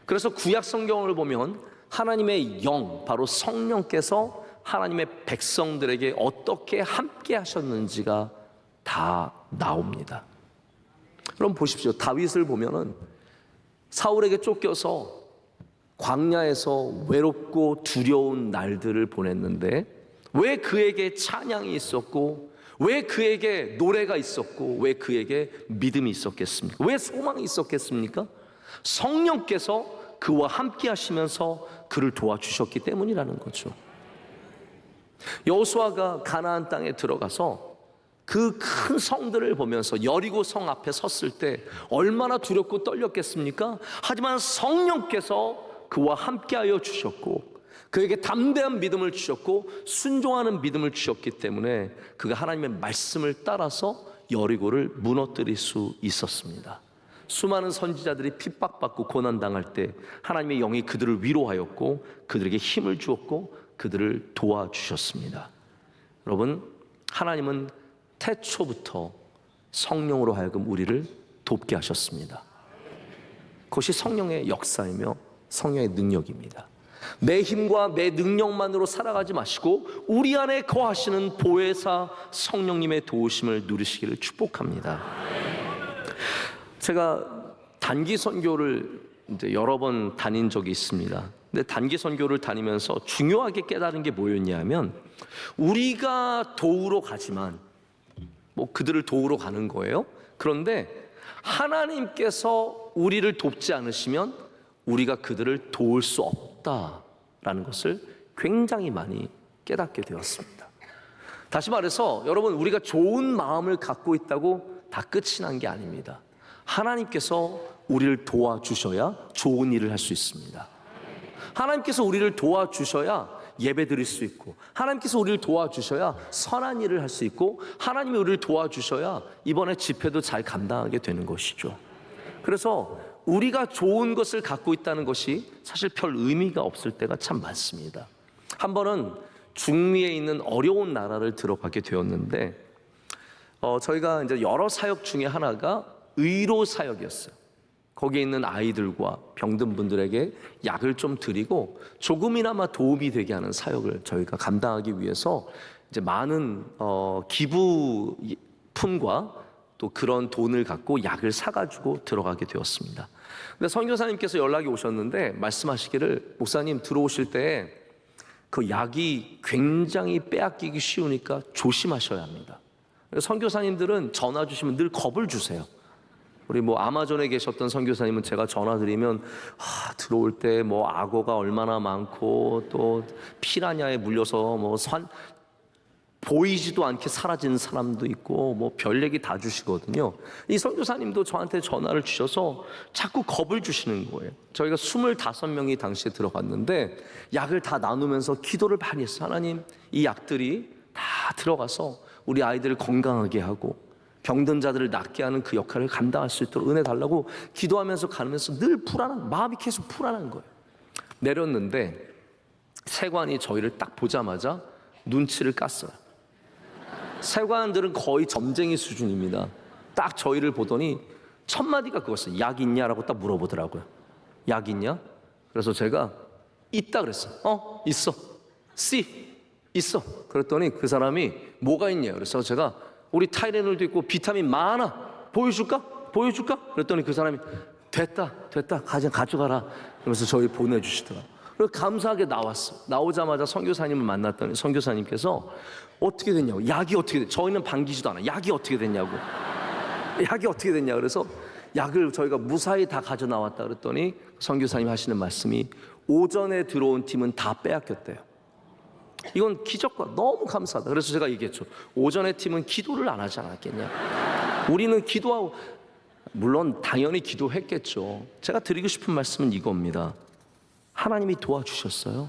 그래서 구약 성경을 보면 하나님의 영, 바로 성령께서 하나님의 백성들에게 어떻게 함께 하셨는지가 다 나옵니다. 그럼 보십시오. 다윗을 보면은 사울에게 쫓겨서 광야에서 외롭고 두려운 날들을 보냈는데 왜 그에게 찬양이 있었고 왜 그에게 노래가 있었고 왜 그에게 믿음이 있었겠습니까? 왜 소망이 있었겠습니까? 성령께서 그와 함께 하시면서 그를 도와주셨기 때문이라는 거죠. 여호수아가 가나안 땅에 들어가서 그 큰 성들을 보면서 여리고 성 앞에 섰을 때 얼마나 두렵고 떨렸겠습니까? 하지만 성령께서 그와 함께하여 주셨고 그에게 담대한 믿음을 주셨고 순종하는 믿음을 주셨기 때문에 그가 하나님의 말씀을 따라서 여리고를 무너뜨릴 수 있었습니다. 수많은 선지자들이 핍박받고 고난당할 때 하나님의 영이 그들을 위로하였고 그들에게 힘을 주었고 그들을 도와주셨습니다. 여러분, 하나님은 태초부터 성령으로 하여금 우리를 돕게 하셨습니다. 그것이 성령의 역사이며 성령의 능력입니다. 내 힘과 내 능력만으로 살아가지 마시고 우리 안에 거하시는 보혜사 성령님의 도우심을 누리시기를 축복합니다. 제가 단기 선교를 이제 여러 번 다닌 적이 있습니다. 근데 단기 선교를 다니면서 중요하게 깨달은 게 뭐였냐면 우리가 도우러 가지만 그들을 도우러 가는 거예요. 그런데 하나님께서 우리를 돕지 않으시면 우리가 그들을 도울 수 없다라는 것을 굉장히 많이 깨닫게 되었습니다. 다시 말해서 여러분, 우리가 좋은 마음을 갖고 있다고 다 끝이 난 게 아닙니다. 하나님께서 우리를 도와주셔야 좋은 일을 할 수 있습니다. 하나님께서 우리를 도와주셔야 예배 드릴 수 있고 하나님께서 우리를 도와주셔야 선한 일을 할 수 있고 하나님이 우리를 도와주셔야 이번에 집회도 잘 감당하게 되는 것이죠. 그래서 우리가 좋은 것을 갖고 있다는 것이 사실 별 의미가 없을 때가 참 많습니다. 한 번은 중미에 있는 어려운 나라를 들어가게 되었는데 저희가 이제 여러 사역 중에 하나가 의료 사역이었어요. 거기에 있는 아이들과 병든 분들에게 약을 좀 드리고 조금이나마 도움이 되게 하는 사역을 저희가 감당하기 위해서 이제 많은 기부품과 또 그런 돈을 갖고 약을 사가지고 들어가게 되었습니다. 근데 선교사님께서 연락이 오셨는데 말씀하시기를 목사님 들어오실 때 그 약이 굉장히 빼앗기기 쉬우니까 조심하셔야 합니다. 선교사님들은 전화 주시면 늘 겁을 주세요. 우리 뭐 아마존에 계셨던 선교사님은 제가 전화 드리면 들어올 때 뭐 악어가 얼마나 많고 또 피라냐에 물려서 뭐 보이지도 않게 사라지는 사람도 있고 뭐 별 얘기 다 주시거든요. 이 선교사님도 저한테 전화를 주셔서 자꾸 겁을 주시는 거예요. 저희가 25명이 당시에 들어갔는데 약을 다 나누면서 기도를 많이 했어요. 하나님, 이 약들이 다 들어가서 우리 아이들을 건강하게 하고 병든 자들을 낫게 하는 그 역할을 감당할 수 있도록 은혜 달라고 기도하면서 가면서 늘 마음이 계속 불안한 거예요. 내렸는데 세관이 저희를 딱 보자마자 눈치를 깠어요. 세관들은 거의 점쟁이 수준입니다. 딱 저희를 보더니 첫 마디가 그거였어요. 약 있냐라고 딱 물어보더라고요. 약 있냐? 그래서 제가 있다 그랬어요. 있어. C 있어. 그랬더니 그 사람이 뭐가 있냐? 그래서 제가 우리 타이레놀도 있고 비타민 많아. 보여줄까? 그랬더니 그 사람이 됐다. 가져가라. 그러면서 저희 보내주시더라고요. 그리고 감사하게 나왔어. 나오자마자 선교사님을 만났더니 선교사님께서 어떻게 됐냐고. 약이 어떻게 됐냐고. 저희는 반기지도 않아. 약이 어떻게 됐냐고. 그래서 약을 저희가 무사히 다 가져 나왔다 그랬더니 선교사님 하시는 말씀이 오전에 들어온 팀은 다 빼앗겼대요. 이건 기적과 너무 감사하다. 그래서 제가 얘기했죠. 오전에 팀은 기도를 안 하지 않았겠냐. 우리는 기도하고, 물론 당연히 기도했겠죠. 제가 드리고 싶은 말씀은 이겁니다. 하나님이 도와주셨어요.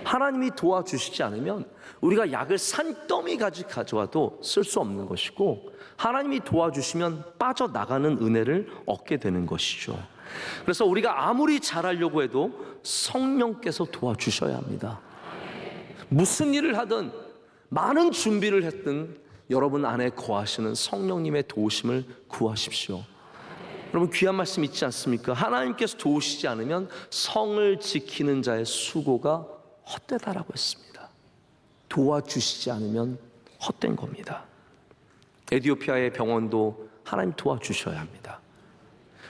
하나님이 도와주시지 않으면 우리가 약을 산더미까지 가져와도 쓸 수 없는 것이고, 하나님이 도와주시면 빠져나가는 은혜를 얻게 되는 것이죠. 그래서 우리가 아무리 잘하려고 해도 성령께서 도와주셔야 합니다. 무슨 일을 하든 많은 준비를 했든 여러분 안에 거하시는 성령님의 도우심을 구하십시오. 여러분 귀한 말씀 있지 않습니까? 하나님께서 도우시지 않으면 성을 지키는 자의 수고가 헛되다라고 했습니다. 도와주시지 않으면 헛된 겁니다. 에티오피아의 병원도 하나님 도와주셔야 합니다.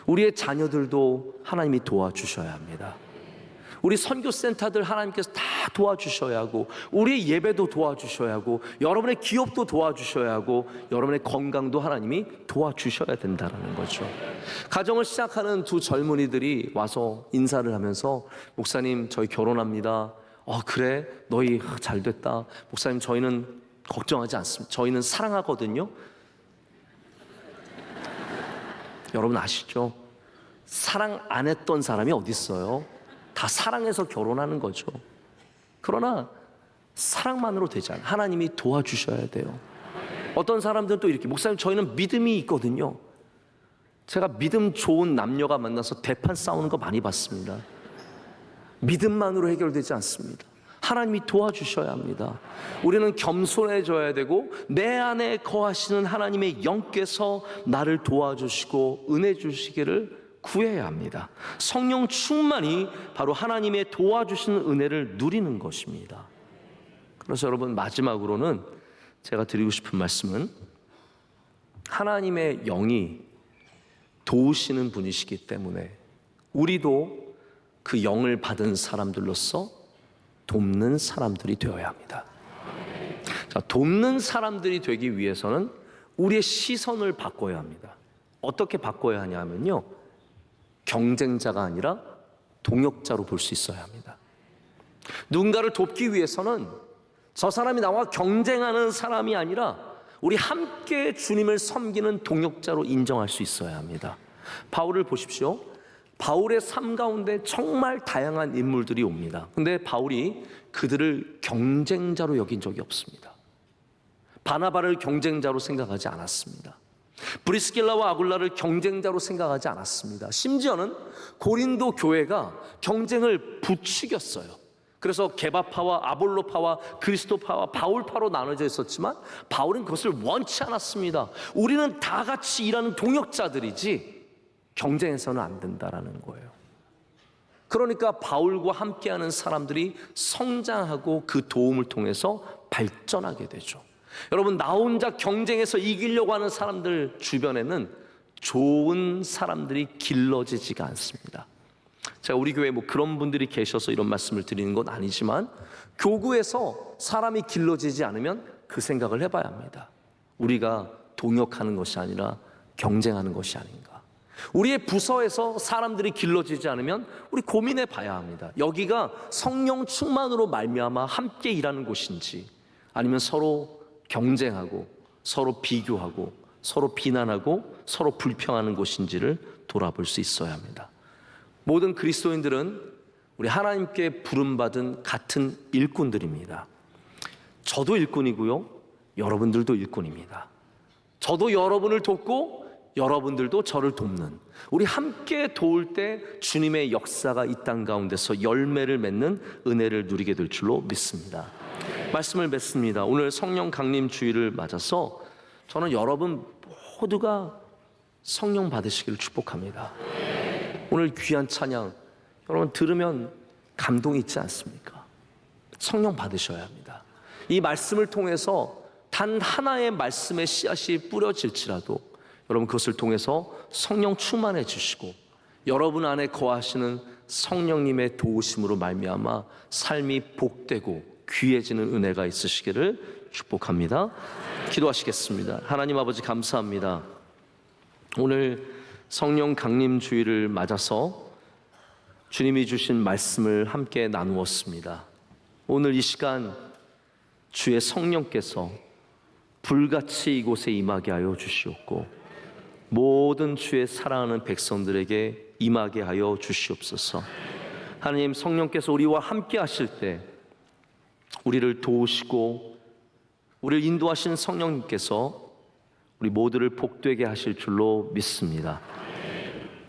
우리의 자녀들도 하나님이 도와주셔야 합니다. 우리 선교센터들 하나님께서 다 도와주셔야 하고, 우리의 예배도 도와주셔야 하고, 여러분의 기업도 도와주셔야 하고, 여러분의 건강도 하나님이 도와주셔야 된다는 거죠. 가정을 시작하는 두 젊은이들이 와서 인사를 하면서 목사님 저희 결혼합니다. 그래? 너희 잘 됐다. 목사님 저희는 걱정하지 않습니다. 저희는 사랑하거든요. 여러분 아시죠? 사랑 안 했던 사람이 어디 있어요? 다 사랑해서 결혼하는 거죠. 그러나 사랑만으로 되지 않아요. 하나님이 도와주셔야 돼요. 어떤 사람들은 또 이렇게, 목사님 저희는 믿음이 있거든요. 제가 믿음 좋은 남녀가 만나서 대판 싸우는 거 많이 봤습니다. 믿음만으로 해결되지 않습니다. 하나님이 도와주셔야 합니다. 우리는 겸손해져야 되고, 내 안에 거하시는 하나님의 영께서 나를 도와주시고 은혜 주시기를 구해야 합니다. 성령 충만이 바로 하나님의 도와주시는 은혜를 누리는 것입니다. 그래서 여러분 마지막으로는 제가 드리고 싶은 말씀은, 하나님의 영이 도우시는 분이시기 때문에 우리도 그 영을 받은 사람들로서 돕는 사람들이 되어야 합니다. 자, 돕는 사람들이 되기 위해서는 우리의 시선을 바꿔야 합니다. 어떻게 바꿔야 하냐면요, 경쟁자가 아니라 동역자로 볼 수 있어야 합니다. 누군가를 돕기 위해서는 저 사람이 나와 경쟁하는 사람이 아니라 우리 함께 주님을 섬기는 동역자로 인정할 수 있어야 합니다. 바울을 보십시오. 바울의 삶 가운데 정말 다양한 인물들이 옵니다. 근데 바울이 그들을 경쟁자로 여긴 적이 없습니다. 바나바를 경쟁자로 생각하지 않았습니다. 브리스길라와 아굴라를 경쟁자로 생각하지 않았습니다. 심지어는 고린도 교회가 경쟁을 부추겼어요. 그래서 게바파와 아볼로파와 그리스도파와 바울파로 나눠져 있었지만 바울은 그것을 원치 않았습니다. 우리는 다 같이 일하는 동역자들이지 경쟁해서는 안 된다라는 거예요. 그러니까 바울과 함께하는 사람들이 성장하고 그 도움을 통해서 발전하게 되죠. 여러분, 나 혼자 경쟁해서 이기려고 하는 사람들 주변에는 좋은 사람들이 길러지지가 않습니다. 제가 우리 교회에 그런 분들이 계셔서 이런 말씀을 드리는 건 아니지만, 교구에서 사람이 길러지지 않으면 그 생각을 해봐야 합니다. 우리가 동역하는 것이 아니라 경쟁하는 것이 아닌가. 우리의 부서에서 사람들이 길러지지 않으면 우리 고민해 봐야 합니다. 여기가 성령 충만으로 말미암아 함께 일하는 곳인지, 아니면 서로 경쟁하고 서로 비교하고 서로 비난하고 서로 불평하는 곳인지를 돌아볼 수 있어야 합니다. 모든 그리스도인들은 우리 하나님께 부름받은 같은 일꾼들입니다. 저도 일꾼이고요, 여러분들도 일꾼입니다. 저도 여러분을 돕고 여러분들도 저를 돕는, 우리 함께 도울 때 주님의 역사가 이 땅 가운데서 열매를 맺는 은혜를 누리게 될 줄로 믿습니다. 말씀을 맺습니다. 오늘 성령 강림 주일을 맞아서 저는 여러분 모두가 성령 받으시기를 축복합니다. 오늘 귀한 찬양 여러분 들으면 감동이 있지 않습니까? 성령 받으셔야 합니다. 이 말씀을 통해서 단 하나의 말씀의 씨앗이 뿌려질지라도 여러분 그것을 통해서 성령 충만해 주시고 여러분 안에 거하시는 성령님의 도우심으로 말미암아 삶이 복되고 귀해지는 은혜가 있으시기를 축복합니다. 기도하시겠습니다. 하나님 아버지 감사합니다. 오늘 성령 강림 주일을 맞아서 주님이 주신 말씀을 함께 나누었습니다. 오늘 이 시간 주의 성령께서 불같이 이곳에 임하게 하여 주시옵고 모든 주의 사랑하는 백성들에게 임하게 하여 주시옵소서. 하나님, 성령께서 우리와 함께 하실 때 우리를 도우시고 우리를 인도하신 성령님께서 우리 모두를 복되게 하실 줄로 믿습니다.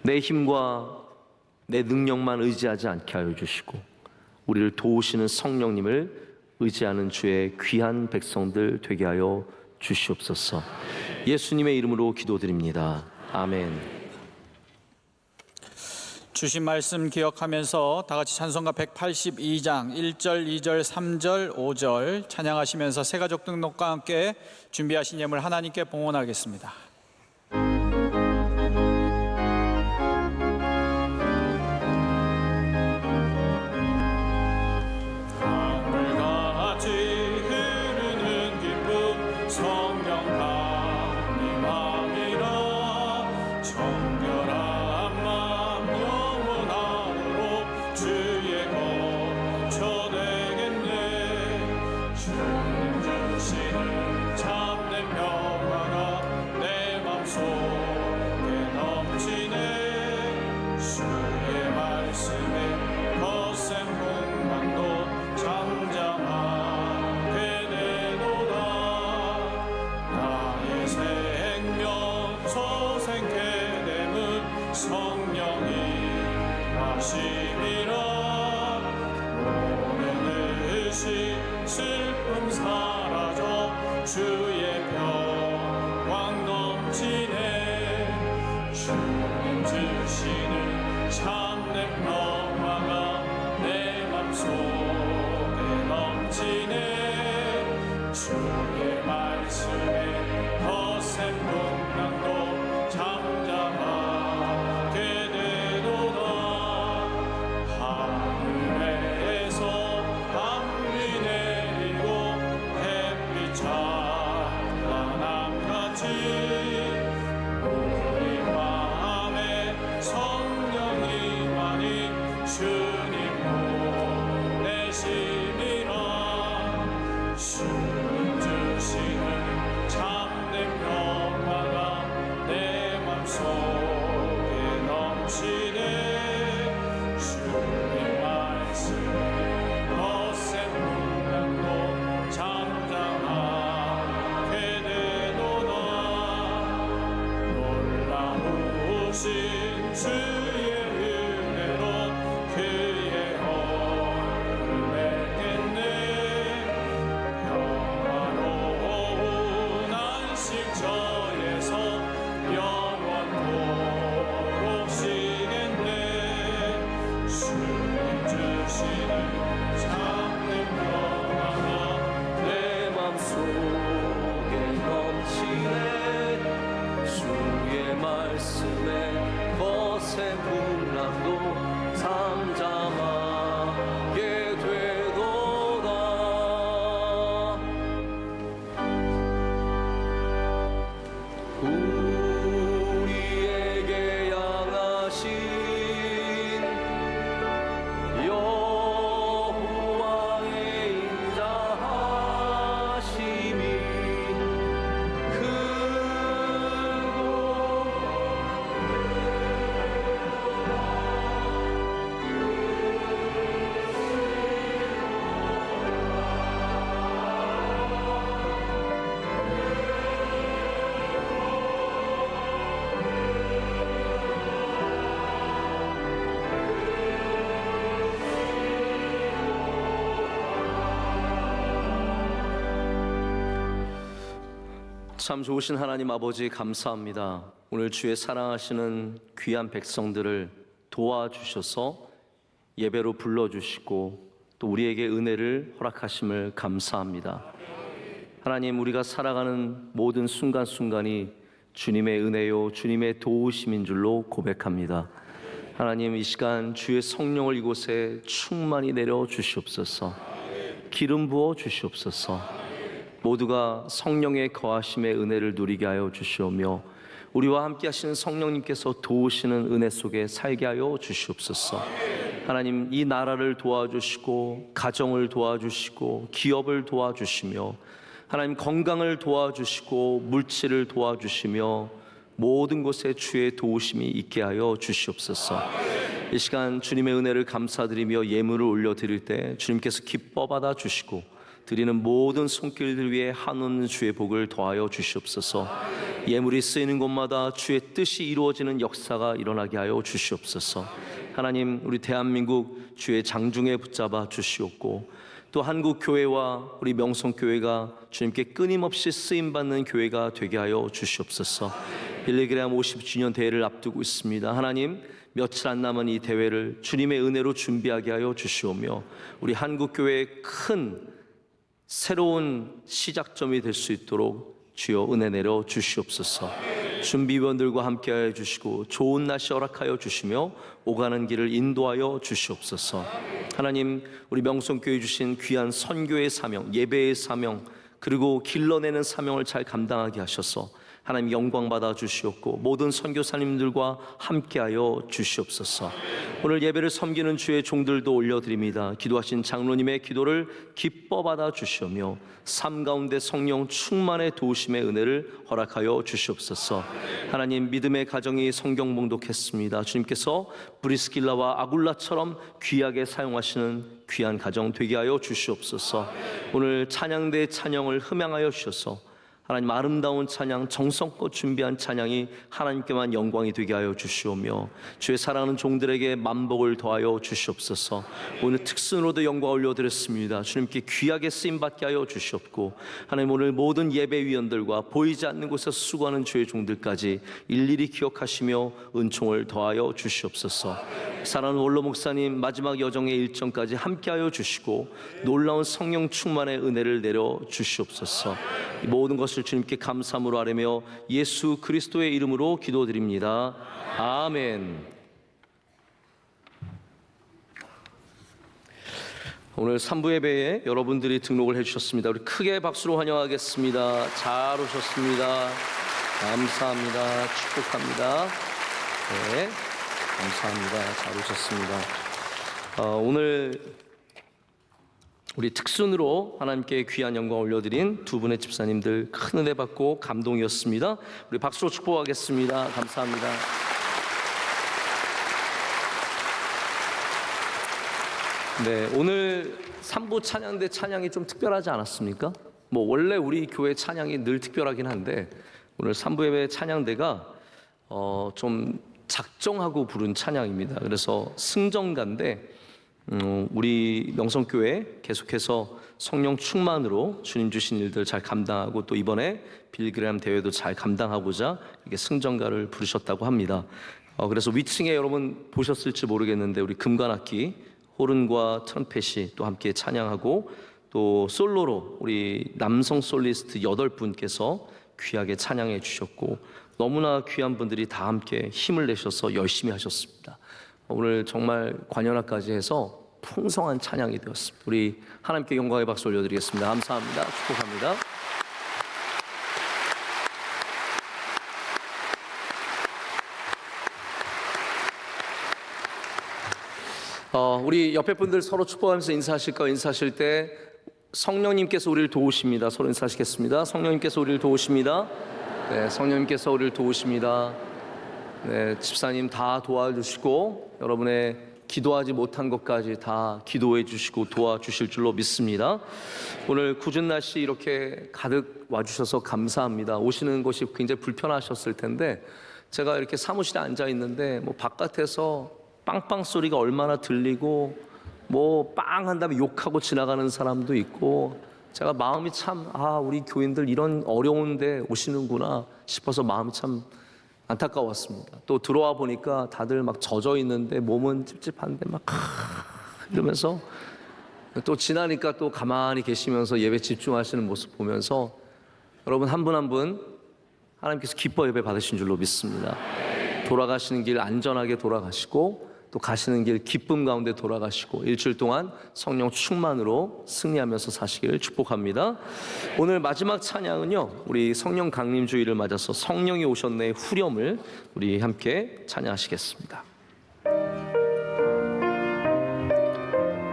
내 힘과 내 능력만 의지하지 않게 하여 주시고 우리를 도우시는 성령님을 의지하는 주의 귀한 백성들 되게 하여 주시옵소서. 예수님의 이름으로 기도드립니다. 아멘. 주신 말씀 기억하면서 다 같이 찬송가 182장 1절, 2절, 3절, 5절 찬양하시면서 새가족 등록과 함께 준비하신 예물 하나님께 봉헌하겠습니다. 강물같이 흐르는 기쁨 성령 강림함이라. 정결한 맘 영원하도록 주의 거처 되겠네. 주님 주시는 참된 평화가 내 맘속에 넘치네. 주의 말씀에 거센 풍랑도 잠잠하게 되도다. 나의 생명 소생케 됨은 성령이 하심이라. 오는 의식 슬픔 사라져 주의 평강 넘치네. 주님 주시는 참된 평화가 내 맘속에 넘치네. 주의 말씀에 거센 풍랑도 잠잠하게 되도다. 하늘에서 밤비 내리고 햇빛 찬란함같이 우리 마음에 성령이 참 좋으신 하나님 아버지 감사합니다. 오늘 주의 사랑하시는 귀한 백성들을 도와주셔서 예배로 불러주시고 또 우리에게 은혜를 허락하심을 감사합니다. 하나님, 우리가 살아가는 모든 순간순간이 주님의 은혜요 주님의 도우심인 줄로 고백합니다. 하나님, 이 시간 주의 성령을 이곳에 충만히 내려 주시옵소서. 기름 부어 주시옵소서. 모두가 성령의 거하심의 은혜를 누리게 하여 주시오며 우리와 함께 하시는 성령님께서 도우시는 은혜 속에 살게 하여 주시옵소서. 하나님, 이 나라를 도와주시고 가정을 도와주시고 기업을 도와주시며 하나님 건강을 도와주시고 물질을 도와주시며 모든 곳에 주의 도우심이 있게 하여 주시옵소서. 이 시간 주님의 은혜를 감사드리며 예물을 올려드릴 때 주님께서 기뻐 받아 주시고 드리는 모든 손길들 위에 한없는 주의 복을 더하여 주시옵소서. 예물이 쓰이는 곳마다 주의 뜻이 이루어지는 역사가 일어나게 하여 주시옵소서. 하나님, 우리 대한민국 주의 장중에 붙잡아 주시옵고 또 한국 교회와 우리 명성교회가 주님께 끊임없이 쓰임받는 교회가 되게 하여 주시옵소서. 빌리그레암 50주년 대회를 앞두고 있습니다. 하나님, 며칠 안 남은 이 대회를 주님의 은혜로 준비하게 하여 주시오며 우리 한국교회의 큰 새로운 시작점이 될 수 있도록 주여 은혜 내려 주시옵소서. 준비위원들과 함께하여 주시고 좋은 날씨 허락하여 주시며 오가는 길을 인도하여 주시옵소서. 하나님, 우리 명성교회 주신 귀한 선교의 사명, 예배의 사명, 그리고 길러내는 사명을 잘 감당하게 하셔서 하나님 영광 받아 주시옵고 모든 선교사님들과 함께하여 주시옵소서. 오늘 예배를 섬기는 주의 종들도 올려드립니다. 기도하신 장로님의 기도를 기뻐 받아 주시오며 삶 가운데 성령 충만의 도우심의 은혜를 허락하여 주시옵소서. 하나님, 믿음의 가정이 성경 봉독했습니다. 주님께서 브리스길라와 아굴라처럼 귀하게 사용하시는 귀한 가정 되게 하여 주시옵소서. 오늘 찬양대 찬양을 흠양하여 주셔서 하나님 아름다운 찬양, 정성껏 준비한 찬양이 하나님께만 영광이 되게 하여 주시오며 주의 사랑하는 종들에게 만복을 더하여 주시옵소서. 오늘 특순으로도 영광 올려드렸습니다. 주님께 귀하게 쓰임받게 하여 주시옵고 하나님, 오늘 모든 예배위원들과 보이지 않는 곳에서 수고하는 주의 종들까지 일일이 기억하시며 은총을 더하여 주시옵소서. 사랑하는 원로 목사님 마지막 여정의 일정까지 함께하여 주시고 놀라운 성령 충만의 은혜를 내려 주시옵소서. 이 모든 것을 주님께 감사함으로 아뢰며 예수 그리스도의 이름으로 기도드립니다. 아멘. 오늘 3부 예배에 여러분들이 등록을 해주셨습니다. 우리 크게 박수로 환영하겠습니다. 잘 오셨습니다. 감사합니다. 축복합니다. 네, 감사합니다. 잘 오셨습니다. 오늘 우리 특순으로 하나님께 귀한 영광 올려드린 두 분의 집사님들 큰 은혜 받고 감동이었습니다. 우리 박수로 축복하겠습니다. 감사합니다. 네, 오늘 3부 찬양대 찬양이 좀 특별하지 않았습니까? 뭐 원래 우리 교회 찬양이 늘 특별하긴 한데 오늘 3부 예배 찬양대가 좀 작정하고 부른 찬양입니다. 그래서 승정가인데 우리 명성교회 계속해서 성령 충만으로 주님 주신 일들 잘 감당하고 또 이번에 빌그레암 대회도 잘 감당하고자 이렇게 승정가를 부르셨다고 합니다. 그래서 위층에 여러분 보셨을지 모르겠는데 우리 금관악기 호른과 트럼펫이 또 함께 찬양하고 또 솔로로 우리 남성 솔리스트 8분께서 귀하게 찬양해 주셨고 너무나 귀한 분들이 다 함께 힘을 내셔서 열심히 하셨습니다. 오늘 정말 관현악까지 해서 풍성한 찬양이 되었습니다. 우리 하나님께 영광의 박수 올려드리겠습니다. 감사합니다. 축복합니다. 우리 옆에 분들 서로 축복하면서 인사하실까요? 인사하실 때 성령님께서 우리를 도우십니다. 서로 인사하시겠습니다. 성령님께서 우리를 도우십니다. 네, 성령님께서 우리를 도우십니다. 네, 집사님 다 도와주시고 여러분의 기도하지 못한 것까지 다 기도해 주시고 도와주실 줄로 믿습니다. 오늘 궂은 날씨 이렇게 가득 와주셔서 감사합니다. 오시는 것이 굉장히 불편하셨을 텐데 제가 이렇게 사무실에 앉아 있는데 뭐 바깥에서 빵빵 소리가 얼마나 들리고 뭐 빵 한 다음에 욕하고 지나가는 사람도 있고 제가 마음이 참 우리 교인들 이런 어려운데 오시는구나 싶어서 마음이 참 안타까웠습니다. 또 들어와 보니까 다들 막 젖어 있는데 몸은 찝찝한데 막 이러면서 또 지나니까 또 가만히 계시면서 예배 집중하시는 모습 보면서 여러분 한 분 한 분 하나님께서 기뻐 예배 받으신 줄로 믿습니다. 돌아가시는 길 안전하게 돌아가시고 또 가시는 길 기쁨 가운데 돌아가시고 일주일 동안 성령 충만으로 승리하면서 사시기를 축복합니다. 오늘 마지막 찬양은요, 우리 성령 강림 주일을 맞아서 성령이 오셨네의 후렴을 우리 함께 찬양하시겠습니다.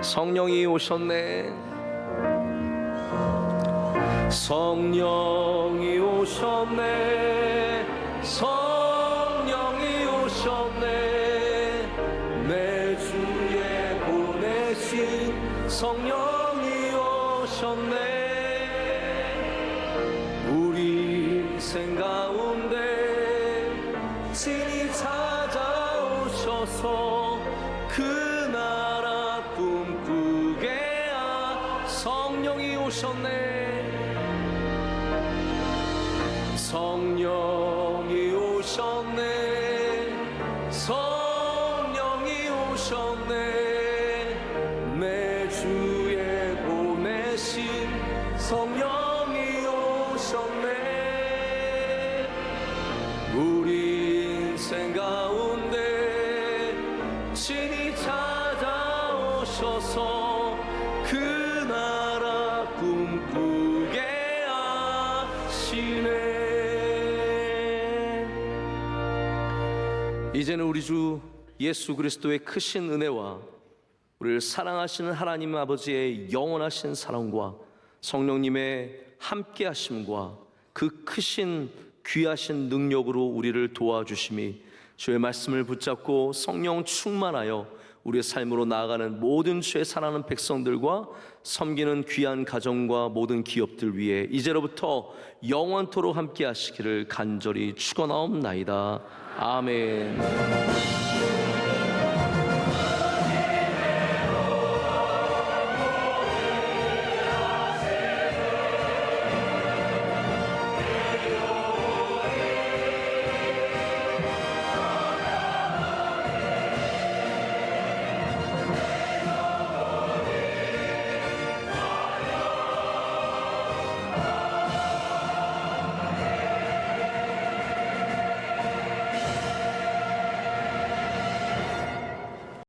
성령이 오셨네, 성령이 오셨네, 성령이 오셨네, 내 주에 보내신 성령이 오셨네. 우리 인생 가운데 친히 찾아오셔서 그 나라 꿈꾸게 성령이 오셨네, 성령이 오셨네, 성령이 오셨네, 내 주에 보내신 성령이 오셨네. 우리 인생 가운데 친히 찾아오셔서 그 나라 꿈꾸게 하시네. 이제는 우리 주 예수 그리스도의 크신 은혜와 우리를 사랑하시는 하나님 아버지의 영원하신 사랑과 성령님의 함께 하심과 그 크신 귀하신 능력으로 우리를 도와주심이 주의 말씀을 붙잡고 성령 충만하여 우리의 삶으로 나아가는 모든 주의 사랑하는 백성들과 섬기는 귀한 가정과 모든 기업들 위해 이제로부터 영원토록 함께 하시기를 간절히 축원하옵나이다. 아멘.